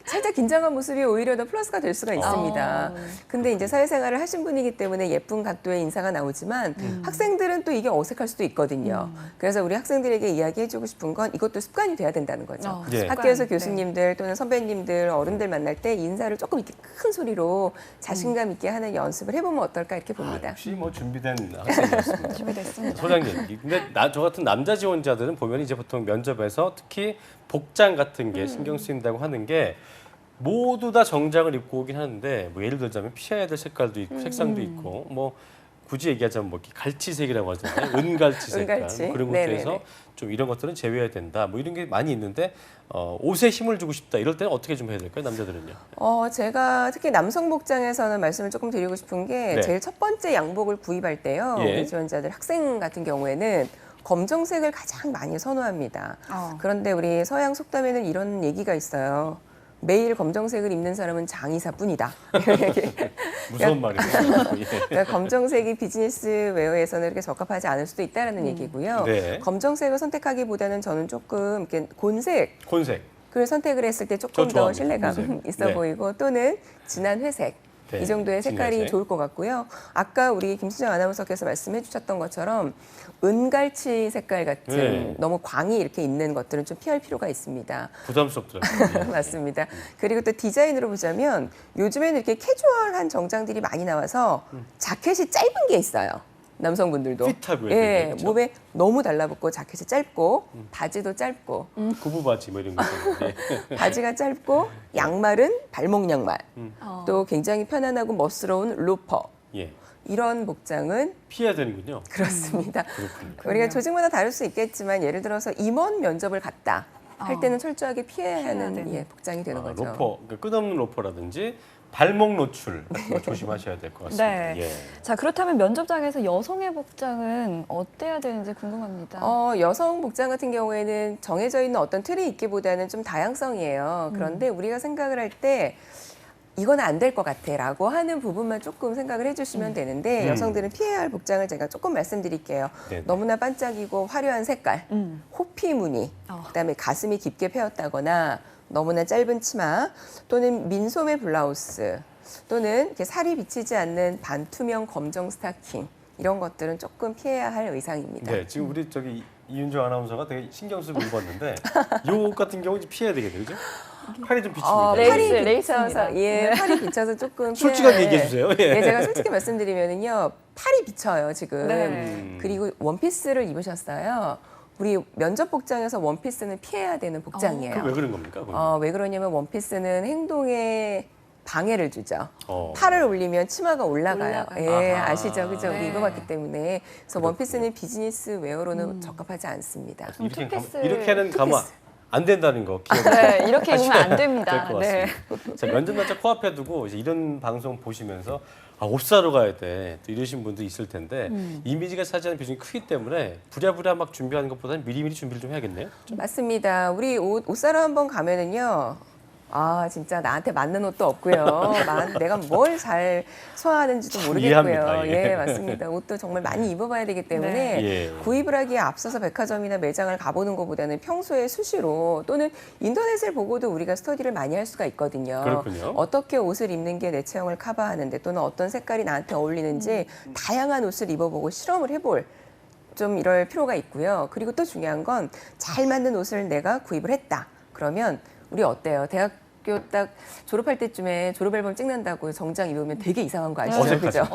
[SPEAKER 20] 살짝 긴장한 모습이 오히려 더 플러스가 될 수가 있습니다. 근데 이제 사회생활을 하신 분이기 때문에 예쁜 각도의 인사가 나오지만 학생들은 또 이게 어색할 수도 있거든요. 그래서 우리 학생들에게 이야기해주고 싶은 건 이것도 습관이 돼야 된다는 거죠.
[SPEAKER 5] 네.
[SPEAKER 20] 학교에서 교수님들 또는 선배님들, 어른들 만날 때 인사를 조금 이렇게 큰 소리로 자신감 있게 하는 연습을 해보면 어떨까 이렇게 봅니다.
[SPEAKER 7] 역시 뭐 준비된 학생이었습니다.
[SPEAKER 5] 준비됐습니다.
[SPEAKER 7] 소장님, 근데 저 같은 남자 지원자들은 보면 이제 보통 면접에서 특히 복장 같은 게 신경 쓰인다고 하는 게 모두 다 정장을 입고 오긴 하는데 뭐 예를 들자면 피해야 될 색깔도 있고 색상도 있고 뭐 굳이 얘기하자면 뭐 갈치색이라고 하잖아요. 은갈치 색깔
[SPEAKER 20] 은갈치.
[SPEAKER 7] 뭐 그런 것도
[SPEAKER 20] 네네네.
[SPEAKER 7] 해서 좀 이런 것들은 제외해야 된다. 뭐 이런 게 많이 있는데 옷에 힘을 주고 싶다. 이럴 때는 어떻게 좀 해야 될까요? 남자들은요?
[SPEAKER 20] 제가 특히 남성 복장에서는 말씀을 조금 드리고 싶은 게
[SPEAKER 7] 네.
[SPEAKER 20] 제일 첫 번째 양복을 구입할 때요.
[SPEAKER 7] 예.
[SPEAKER 20] 우리 지원자들 학생 같은 경우에는 검정색을 가장 많이 선호합니다. 그런데 우리 서양 속담에는 이런 얘기가 있어요. 매일 검정색을 입는 사람은 장의사뿐이다.
[SPEAKER 7] 무서운 말이에요.
[SPEAKER 20] 그러니까 검정색이 비즈니스 웨어에서는 이렇게 적합하지 않을 수도 있다는 얘기고요.
[SPEAKER 7] 네.
[SPEAKER 20] 검정색을 선택하기보다는 저는 조금 이렇게 곤색 을 선택을 했을 때 조금 더
[SPEAKER 7] 좋아합니다.
[SPEAKER 20] 신뢰감
[SPEAKER 7] 곤색.
[SPEAKER 20] 있어
[SPEAKER 7] 네.
[SPEAKER 20] 보이고 또는 진한 회색.
[SPEAKER 7] 네,
[SPEAKER 20] 이 정도의 색깔이
[SPEAKER 7] 진하색.
[SPEAKER 20] 좋을 것 같고요. 아까 우리 김수정 아나운서께서 말씀해 주셨던 것처럼 은갈치 색깔 같은
[SPEAKER 7] 네.
[SPEAKER 20] 너무 광이 이렇게 있는 것들은 좀 피할 필요가 있습니다.
[SPEAKER 7] 부담스럽더라고요.
[SPEAKER 20] 맞습니다. 그리고 또 디자인으로 보자면 요즘에는 이렇게 캐주얼한 정장들이 많이 나와서 자켓이 짧은 게 있어요. 남성분들도.
[SPEAKER 7] 핏하고요.
[SPEAKER 20] 예,
[SPEAKER 7] 그렇죠?
[SPEAKER 20] 몸에 너무 달라붙고 자켓이 짧고 바지도 짧고
[SPEAKER 7] 구부 바지 뭐 이런 거 있잖아요. 네.
[SPEAKER 20] 바지가 짧고 양말은 발목 양말. 또 굉장히 편안하고 멋스러운 로퍼.
[SPEAKER 7] 예.
[SPEAKER 20] 이런 복장은
[SPEAKER 7] 피해야 되는군요.
[SPEAKER 20] 그렇습니다.
[SPEAKER 7] 그렇군요.
[SPEAKER 20] 우리가 조직마다 다를 수 있겠지만 예를 들어서 임원 면접을 갔다 할 때는 철저하게 피해야 하는 복장이 되는 거죠.
[SPEAKER 7] 로퍼, 그러니까 끝없는 로퍼라든지 발목 노출 같은 거 조심하셔야 될 것 같습니다.
[SPEAKER 5] 네.
[SPEAKER 7] 예.
[SPEAKER 5] 자, 그렇다면 면접장에서 여성의 복장은 어때야 되는지 궁금합니다.
[SPEAKER 20] 여성 복장 같은 경우에는 정해져 있는 어떤 틀이 있기보다는 좀 다양성이에요. 그런데 우리가 생각을 할 때 이건 안 될 것 같아라고 하는 부분만 조금 생각을 해주시면 되는데 여성들은 피해야 할 복장을 제가 조금 말씀드릴게요.
[SPEAKER 7] 네네.
[SPEAKER 20] 너무나 반짝이고 화려한 색깔, 호피 무늬, 그다음에 가슴이 깊게 펴였다거나 너무나 짧은 치마 또는 민소매 블라우스 또는 이렇게 살이 비치지 않는 반투명 검정 스타킹 이런 것들은 조금 피해야 할 의상입니다.
[SPEAKER 7] 네, 지금 우리 저기 이윤정 아나운서가 되게 신경 쓰고 입었는데 요 옷 같은 경우 피해야 되겠네요, 그죠? 팔이 좀 비칩니다.
[SPEAKER 20] 팔이 비쳐서 팔이 비쳐서 조금
[SPEAKER 7] 솔직하게 얘기해 주세요. 예.
[SPEAKER 20] 제가 솔직히 말씀드리면은요, 팔이 비쳐요 지금.
[SPEAKER 5] 네.
[SPEAKER 20] 그리고 원피스를 입으셨어요. 우리 면접 복장에서 원피스는 피해야 되는 복장이에요.
[SPEAKER 7] 왜 그런 겁니까?
[SPEAKER 20] 왜 그러냐면 원피스는 행동에 방해를 주죠. 팔을 올리면 치마가 올라가요. 예,
[SPEAKER 7] 아하.
[SPEAKER 20] 아시죠? 그죠? 우리
[SPEAKER 5] 네.
[SPEAKER 20] 입어봤기 때문에. 그래서 원피스는 비즈니스 웨어로는 적합하지 않습니다.
[SPEAKER 7] 이렇게는 가면 안 된다는 거 기억해.
[SPEAKER 5] 네, 이렇게 입으면 안 됩니다.
[SPEAKER 7] 될것
[SPEAKER 5] 네.
[SPEAKER 7] 같습니다. 자, 면접 날짜 코앞에 두고 이제 이런 방송 보시면서 옷 사러 가야 돼. 또 이러신 분도 있을 텐데 이미지가 차지하는 비중이 크기 때문에 부랴부랴 막 준비하는 것보다는 미리미리 준비를 좀 해야겠네요.
[SPEAKER 20] 맞습니다. 우리 옷 사러 한번 가면은요. 진짜 나한테 맞는 옷도 없고요. 내가 뭘 잘 소화하는지도 모르겠고요.
[SPEAKER 7] 이해합니다. 예.
[SPEAKER 20] 예, 맞습니다. 옷도 정말 많이 입어봐야 되기 때문에
[SPEAKER 7] 예.
[SPEAKER 20] 구입을 하기에 앞서서 백화점이나 매장을 가보는 것보다는 평소에 수시로 또는 인터넷을 보고도 우리가 스터디를 많이 할 수가 있거든요.
[SPEAKER 7] 그렇군요.
[SPEAKER 20] 어떻게 옷을 입는 게 내 체형을 커버하는데 또는 어떤 색깔이 나한테 어울리는지 다양한 옷을 입어보고 실험을 해볼 좀 이럴 필요가 있고요. 그리고 또 중요한 건 잘 맞는 옷을 내가 구입을 했다. 그러면 우리 어때요? 대학교 딱 졸업할 때쯤에 졸업 앨범 찍는다고 정장 입으면 되게 이상한 거 아시죠? 그죠?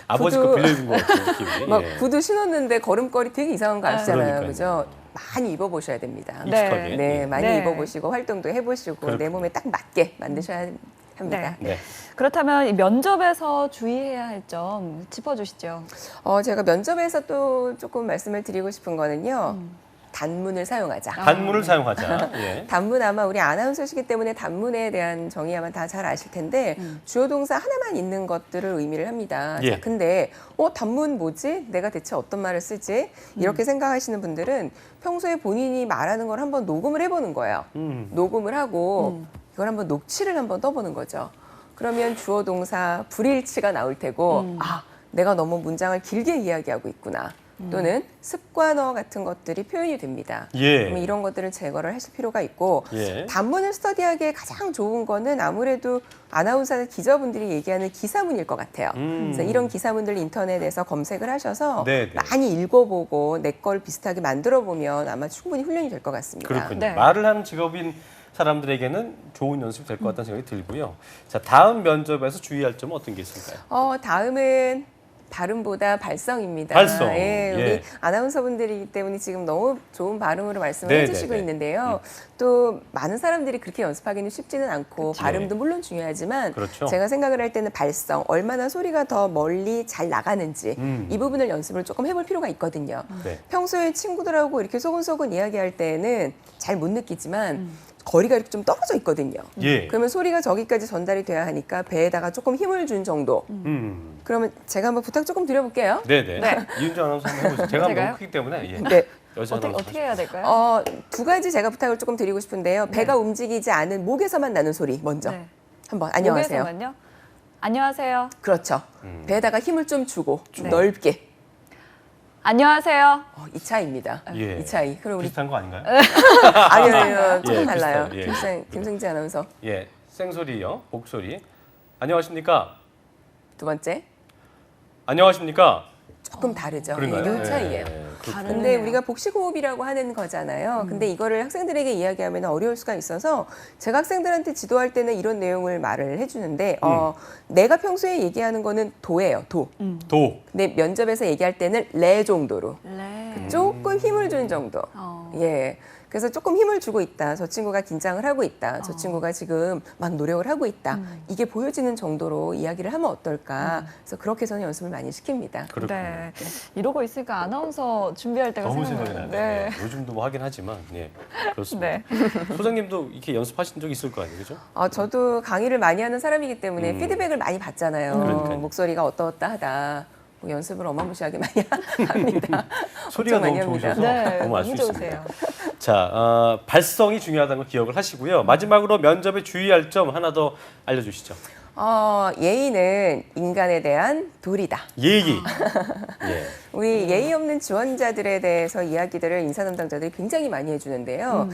[SPEAKER 7] 아버지 거 빌려준 것 같은 느낌이.
[SPEAKER 20] 막 구두 신었는데 걸음걸이 되게 이상한 거 아시잖아요.
[SPEAKER 7] 그러니까요.
[SPEAKER 20] 그죠? 많이 입어보셔야 됩니다.
[SPEAKER 7] 익숙하게.
[SPEAKER 20] 네, 많이
[SPEAKER 5] 네.
[SPEAKER 20] 입어보시고 활동도 해보시고
[SPEAKER 7] 그렇군요.
[SPEAKER 20] 내 몸에 딱 맞게 만드셔야 합니다.
[SPEAKER 7] 네.
[SPEAKER 5] 그렇다면 이 면접에서 주의해야 할 점 짚어주시죠.
[SPEAKER 20] 제가 면접에서 또 조금 말씀을 드리고 싶은 거는요. 단문을 사용하자.
[SPEAKER 7] 단문을 사용하자. 예.
[SPEAKER 20] 단문 아마 우리 아나운서시기 때문에 단문에 대한 정의 아마 다 잘 아실 텐데 주어 동사 하나만 있는 것들을 의미를 합니다.
[SPEAKER 7] 예.
[SPEAKER 20] 자, 근데 단문 뭐지? 내가 대체 어떤 말을 쓰지? 이렇게 생각하시는 분들은 평소에 본인이 말하는 걸 한번 녹음을 해보는 거예요. 녹음을 하고 이걸 한번 녹취를 한번 떠보는 거죠. 그러면 주어 동사 불일치가 나올 테고 내가 너무 문장을 길게 이야기하고 있구나. 또는 습관어 같은 것들이 표현이 됩니다.
[SPEAKER 7] 예.
[SPEAKER 20] 그러면 이런 것들을 제거를 하실 필요가 있고
[SPEAKER 7] 예.
[SPEAKER 20] 단문을 스터디하기에 가장 좋은 거는 아무래도 아나운서나 기자분들이 얘기하는 기사문일 것 같아요. 그래서 이런 기사문들 인터넷에서 검색을 하셔서
[SPEAKER 7] 네네.
[SPEAKER 20] 많이 읽어보고 내 걸 비슷하게 만들어보면 아마 충분히 훈련이 될 것 같습니다.
[SPEAKER 7] 그렇군요.
[SPEAKER 20] 네.
[SPEAKER 7] 말을 하는 직업인 사람들에게는 좋은 연습이 될 것 같다는 생각이 들고요. 자, 다음 면접에서 주의할 점은 어떤 게 있을까요?
[SPEAKER 20] 다음은 발음보다 발성입니다.
[SPEAKER 7] 발성.
[SPEAKER 20] 예, 우리
[SPEAKER 7] 예.
[SPEAKER 20] 아나운서분들이기 때문에 지금 너무 좋은 발음으로 말씀을
[SPEAKER 7] 네,
[SPEAKER 20] 해주시고
[SPEAKER 7] 네, 네.
[SPEAKER 20] 있는데요. 또 많은 사람들이 그렇게 연습하기는 쉽지는 않고 발음도 물론 중요하지만
[SPEAKER 7] 그렇죠.
[SPEAKER 20] 제가 생각을 할 때는 발성, 얼마나 소리가 더 멀리 잘 나가는지 이 부분을 연습을 조금 해볼 필요가 있거든요.
[SPEAKER 7] 네.
[SPEAKER 20] 평소에 친구들하고 이렇게 소근소근 이야기할 때는 잘 못 느끼지만 거리가 이렇게 좀 떨어져 있거든요.
[SPEAKER 7] 예.
[SPEAKER 20] 그러면 소리가 저기까지 전달이 돼야 하니까 배에다가 조금 힘을 준 정도. 그러면 제가 한번 부탁 조금 드려볼게요.
[SPEAKER 7] 네네.
[SPEAKER 20] 네.
[SPEAKER 7] 이윤주 아나운서 한번 해보세요. 제가
[SPEAKER 20] 제가요?
[SPEAKER 7] 너무 크기 때문에. 예.
[SPEAKER 20] 네.
[SPEAKER 7] 여자 아나운서
[SPEAKER 5] 어떻게 해야 될까요?
[SPEAKER 20] 두 가지 제가 부탁을 조금 드리고 싶은데요. 배가 움직이지 않은 목에서만 나는 소리 먼저.
[SPEAKER 5] 네.
[SPEAKER 20] 한번 안녕하세요.
[SPEAKER 5] 목에서만요? 안녕하세요.
[SPEAKER 20] 그렇죠. 배에다가 힘을 좀 주고 좀
[SPEAKER 5] 네.
[SPEAKER 20] 넓게.
[SPEAKER 5] 안녕하세요.
[SPEAKER 20] 이 차이입니다.
[SPEAKER 7] 예.
[SPEAKER 20] 이 차이. 그럼 우리
[SPEAKER 7] 비슷한 거 아닌가요?
[SPEAKER 20] 아니요, 조금
[SPEAKER 7] 예,
[SPEAKER 20] 달라요.
[SPEAKER 7] 비슷해요. 예.
[SPEAKER 20] 김승지 아나운서.
[SPEAKER 7] 예, 생소리요, 목소리. 안녕하십니까?
[SPEAKER 20] 두 번째.
[SPEAKER 7] 안녕하십니까?
[SPEAKER 20] 조금 다르죠.
[SPEAKER 7] 그런가요?
[SPEAKER 20] 이 차이예요.
[SPEAKER 7] 그렇군요.
[SPEAKER 20] 근데 우리가 복식호흡이라고 하는 거잖아요. 근데 이거를 학생들에게 이야기하면 어려울 수가 있어서 제가 학생들한테 지도할 때는 이런 내용을 말을 해주는데 내가 평소에 얘기하는 거는 도예요. 도.
[SPEAKER 7] 도.
[SPEAKER 20] 근데 면접에서 얘기할 때는 레 정도로. 조금 힘을 준 정도. 예. 그래서 조금 힘을 주고 있다. 저 친구가 긴장을 하고 있다. 저 친구가 지금 막 노력을 하고 있다. 이게 보여지는 정도로 이야기를 하면 어떨까. 그래서 그렇게 저는 연습을 많이 시킵니다.
[SPEAKER 5] 네. 이러고 있으니까 아나운서 준비할 때가
[SPEAKER 7] 너무 생각이
[SPEAKER 5] 생각나요.
[SPEAKER 7] 나네요. 네. 요즘도 뭐 하긴 하지만, 예, 그렇습니다.
[SPEAKER 5] 네.
[SPEAKER 7] 소장님도 이렇게 연습하신 적 있을 거 아니에요, 그죠?
[SPEAKER 20] 저도 강의를 많이 하는 사람이기 때문에 피드백을 많이 받잖아요.
[SPEAKER 7] 그러니까요.
[SPEAKER 20] 목소리가 어떠어떠 하다. 뭐 연습을 어마무시하게 많이 합니다.
[SPEAKER 7] 소리가
[SPEAKER 20] 엄청
[SPEAKER 7] 너무
[SPEAKER 20] 많이 합니다.
[SPEAKER 7] 좋으셔서
[SPEAKER 5] 네,
[SPEAKER 7] 너무 알 수
[SPEAKER 5] 너무
[SPEAKER 7] 있습니다.
[SPEAKER 5] 좋으세요.
[SPEAKER 7] 자, 발성이 중요하다는 걸 기억을 하시고요. 마지막으로 면접에 주의할 점 하나 더 알려주시죠.
[SPEAKER 20] 예의는 인간에 대한 도리다.
[SPEAKER 7] 예의. 예.
[SPEAKER 20] 우리 예의 없는 지원자들에 대해서 이야기들을 인사 담당자들이 굉장히 많이 해주는데요.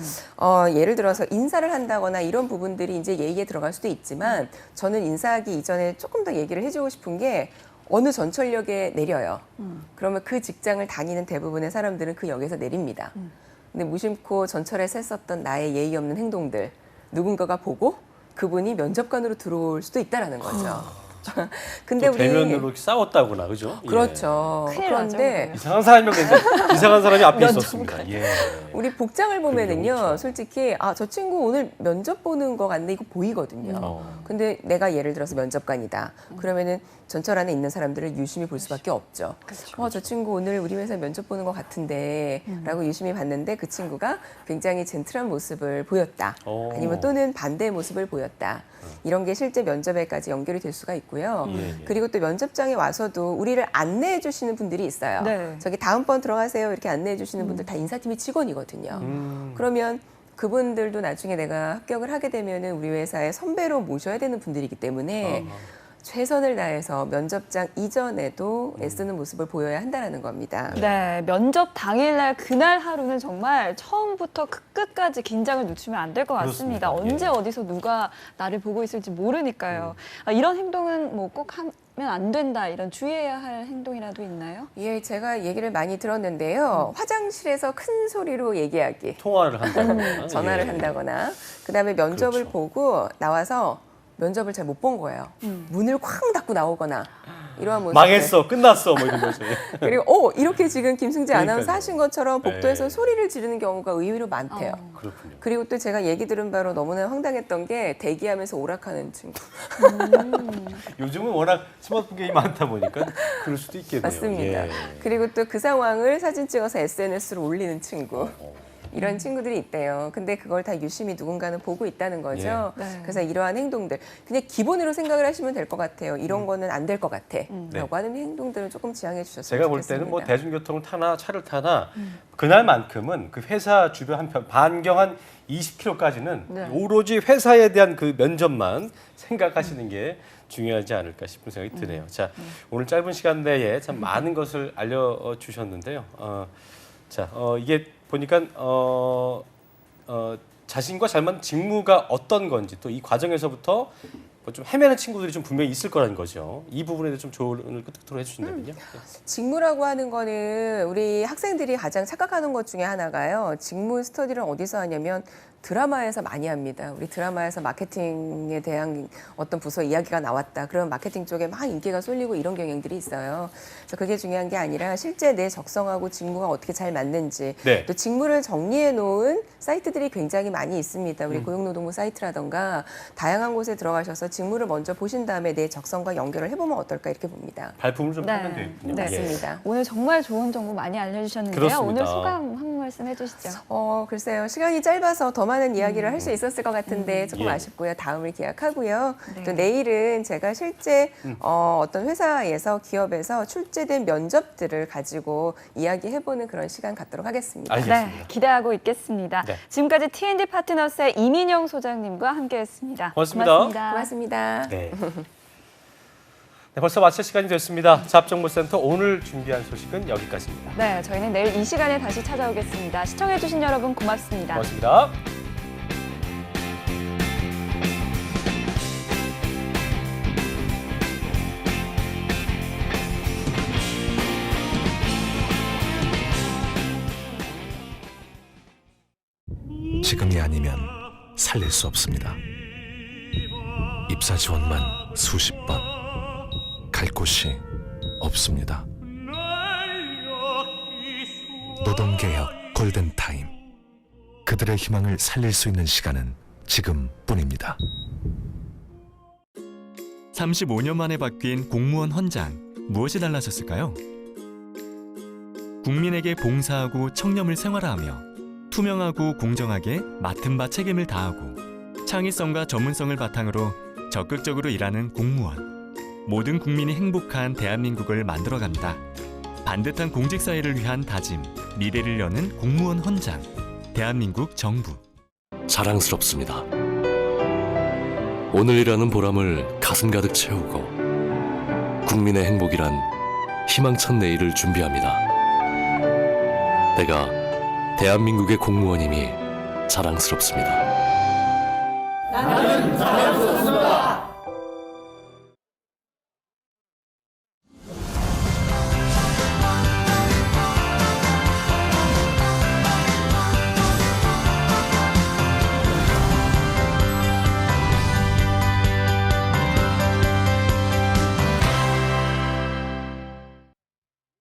[SPEAKER 20] 예를 들어서 인사를 한다거나 이런 부분들이 이제 예의에 들어갈 수도 있지만 저는 인사하기 이전에 조금 더 얘기를 해주고 싶은 게 어느 전철역에 내려요. 그러면 그 직장을 다니는 대부분의 사람들은 그 역에서 내립니다. 근데 무심코 전철에서 했었던 나의 예의 없는 행동들 누군가가 보고 그분이 면접관으로 들어올 수도 있다라는 거죠. 근데
[SPEAKER 7] 또
[SPEAKER 20] 우리
[SPEAKER 7] 대면으로 싸웠다거나, 그죠?
[SPEAKER 20] 그렇죠.
[SPEAKER 5] 큰일
[SPEAKER 20] 그런데
[SPEAKER 5] 나죠,
[SPEAKER 7] 이상한 사람이었는데 이상한 사람이 앞에 있었습니다. 예.
[SPEAKER 20] 우리 복장을 보면은요,
[SPEAKER 7] 그렇죠.
[SPEAKER 20] 솔직히 저 친구 오늘 면접 보는 거 같네 이거 보이거든요. 근데 내가 예를 들어서 면접관이다. 그러면은 전철 안에 있는 사람들을 유심히 볼 수밖에 없죠. 저 친구 오늘 우리 회사 면접 보는 것 같은데라고 유심히 봤는데 그 친구가 굉장히 젠틀한 모습을 보였다. 아니면 또는 반대의 모습을 보였다. 이런 게 실제 면접에까지 연결이 될 수가 있고요. 그리고 또 면접장에 와서도 우리를 안내해 주시는 분들이 있어요.
[SPEAKER 5] 네.
[SPEAKER 20] 저기 다음번 들어가세요 이렇게 안내해 주시는 분들 다 인사팀의 직원이거든요. 그러면 그분들도 나중에 내가 합격을 하게 되면은 우리 회사의 선배로 모셔야 되는 분들이기 때문에 최선을 다해서 면접장 이전에도 애쓰는 모습을 보여야 한다는 겁니다.
[SPEAKER 5] 네, 면접 당일날 그날 하루는 정말 처음부터 끝까지 긴장을 늦추면 안 될 것 같습니다.
[SPEAKER 7] 그렇습니다.
[SPEAKER 5] 언제
[SPEAKER 7] 예.
[SPEAKER 5] 어디서 누가 나를 보고 있을지 모르니까요. 이런 행동은 뭐 꼭 하면 안 된다, 이런 주의해야 할 행동이라도 있나요?
[SPEAKER 20] 예, 제가 얘기를 많이 들었는데요. 화장실에서 큰 소리로 얘기하기.
[SPEAKER 7] 통화를 한다거나.
[SPEAKER 20] 전화를
[SPEAKER 7] 예.
[SPEAKER 20] 한다거나. 그다음에 면접을
[SPEAKER 7] 그렇죠.
[SPEAKER 20] 보고 나와서 면접을 잘 못 본 거예요. 문을 쾅 닫고 나오거나 이러한 모습.
[SPEAKER 7] 망했어, 끝났어, 뭐 이런 거죠.
[SPEAKER 20] 그리고 이렇게 지금 김승재
[SPEAKER 7] 그러니까요.
[SPEAKER 20] 아나운서 하신 것처럼 복도에서
[SPEAKER 7] 네.
[SPEAKER 20] 소리를 지르는 경우가 의외로 많대요.
[SPEAKER 7] 그렇군요.
[SPEAKER 20] 그리고 또 제가 얘기 들은 바로 너무나 황당했던 게 대기하면서 오락하는 친구.
[SPEAKER 7] 요즘은 워낙 스마트폰 게임이 많다 보니까 그럴 수도 있겠네요.
[SPEAKER 20] 맞습니다.
[SPEAKER 7] 예.
[SPEAKER 20] 그리고 또 그 상황을 사진 찍어서 SNS로 올리는 친구. 이런 친구들이 있대요. 근데 그걸 다 유심히 누군가는 보고 있다는 거죠.
[SPEAKER 5] 예. 네.
[SPEAKER 20] 그래서 이러한 행동들 그냥 기본으로 생각을 하시면 될 것 같아요. 이런 거는 안 될 것 같아. 라고 하는 행동들을 조금 지양해 주셨으면
[SPEAKER 7] 제가 볼
[SPEAKER 20] 좋겠습니다.
[SPEAKER 7] 때는 뭐 대중교통을 타나 차를 타나 그날만큼은 그 회사 주변 한 반경 한 20km까지는
[SPEAKER 5] 네.
[SPEAKER 7] 오로지 회사에 대한 그 면접만 생각하시는 게 중요하지 않을까 싶은 생각이 드네요. 자, 오늘 짧은 시간 내에 참 많은 것을 알려주셨는데요. 이게 보니까 자신과 잘 맞는 직무가 어떤 건지 또 이 과정에서부터 뭐좀 헤매는 친구들이 좀 분명히 있을 거라는 거죠. 이 부분에 대해서 좀 조언을 끝으로 해주신다면요.
[SPEAKER 20] 직무라고 하는 거는 우리 학생들이 가장 착각하는 것 중에 하나가요. 직무 스터디를 어디서 하냐면 드라마에서 많이 합니다. 우리 드라마에서 마케팅에 대한 어떤 부서 이야기가 나왔다. 그러면 마케팅 쪽에 막 인기가 쏠리고 이런 경향들이 있어요. 그래서 그게 중요한 게 아니라 실제 내 적성하고 직무가 어떻게 잘 맞는지
[SPEAKER 7] 네.
[SPEAKER 20] 또 직무를 정리해 놓은 사이트들이 굉장히 많이 있습니다. 우리 고용노동부 사이트라던가 다양한 곳에 들어가셔서 직무를 먼저 보신 다음에 내 적성과 연결을 해보면 어떨까 이렇게 봅니다.
[SPEAKER 7] 발품을 좀
[SPEAKER 5] 네.
[SPEAKER 7] 하면 되겠군요.
[SPEAKER 5] 네.
[SPEAKER 20] 맞습니다.
[SPEAKER 5] 오늘 정말 좋은 정보 많이 알려주셨는데요.
[SPEAKER 7] 그렇습니다.
[SPEAKER 5] 오늘 소감 한 말씀 해주시죠.
[SPEAKER 20] 글쎄요. 시간이 짧아서 더 많은 이야기를 할 수 있었을 것 같은데 조금
[SPEAKER 7] 예.
[SPEAKER 20] 아쉽고요. 다음을 기약하고요.
[SPEAKER 5] 네.
[SPEAKER 20] 또 내일은 제가 실제 어떤 회사에서 기업에서 출제된 면접들을 가지고 이야기해보는 그런 시간 갖도록 하겠습니다.
[SPEAKER 7] 알겠습니다.
[SPEAKER 5] 네, 기대하고 있겠습니다.
[SPEAKER 7] 네.
[SPEAKER 5] 지금까지 T&D 파트너스의 이민영 소장님과 함께했습니다.
[SPEAKER 7] 고맙습니다.
[SPEAKER 20] 고맙습니다.
[SPEAKER 7] 네. 네, 벌써 마칠 시간이 됐습니다. 잡정보센터 오늘 준비한 소식은 여기까지입니다.
[SPEAKER 5] 네, 저희는 내일 이 시간에 다시 찾아오겠습니다. 시청해주신 여러분 고맙습니다.
[SPEAKER 7] 고맙습니다.
[SPEAKER 17] 지금이 아니면 살릴 수 없습니다. 입사 지원만 수십 번. 갈 곳이 없습니다. 노동개혁 골든타임. 그들의 희망을 살릴 수 있는 시간은 지금뿐입니다.
[SPEAKER 10] 35년 만에 바뀐 공무원 헌장. 무엇이 달라졌을까요? 국민에게 봉사하고 청렴을 생활화하며 투명하고 공정하게 맡은 바 책임을 다하고 창의성과 전문성을 바탕으로 적극적으로 일하는 공무원. 모든 국민이 행복한 대한민국을 만들어간다. 반듯한 공직사회를 위한 다짐, 미래를 여는 공무원 헌장. 대한민국 정부.
[SPEAKER 17] 자랑스럽습니다. 오늘 일하는 보람을 가슴 가득 채우고 국민의 행복이란 희망찬 내일을 준비합니다. 내가 대한민국의 공무원임이 자랑스럽습니다.
[SPEAKER 18] 나는 자랑스럽습니다.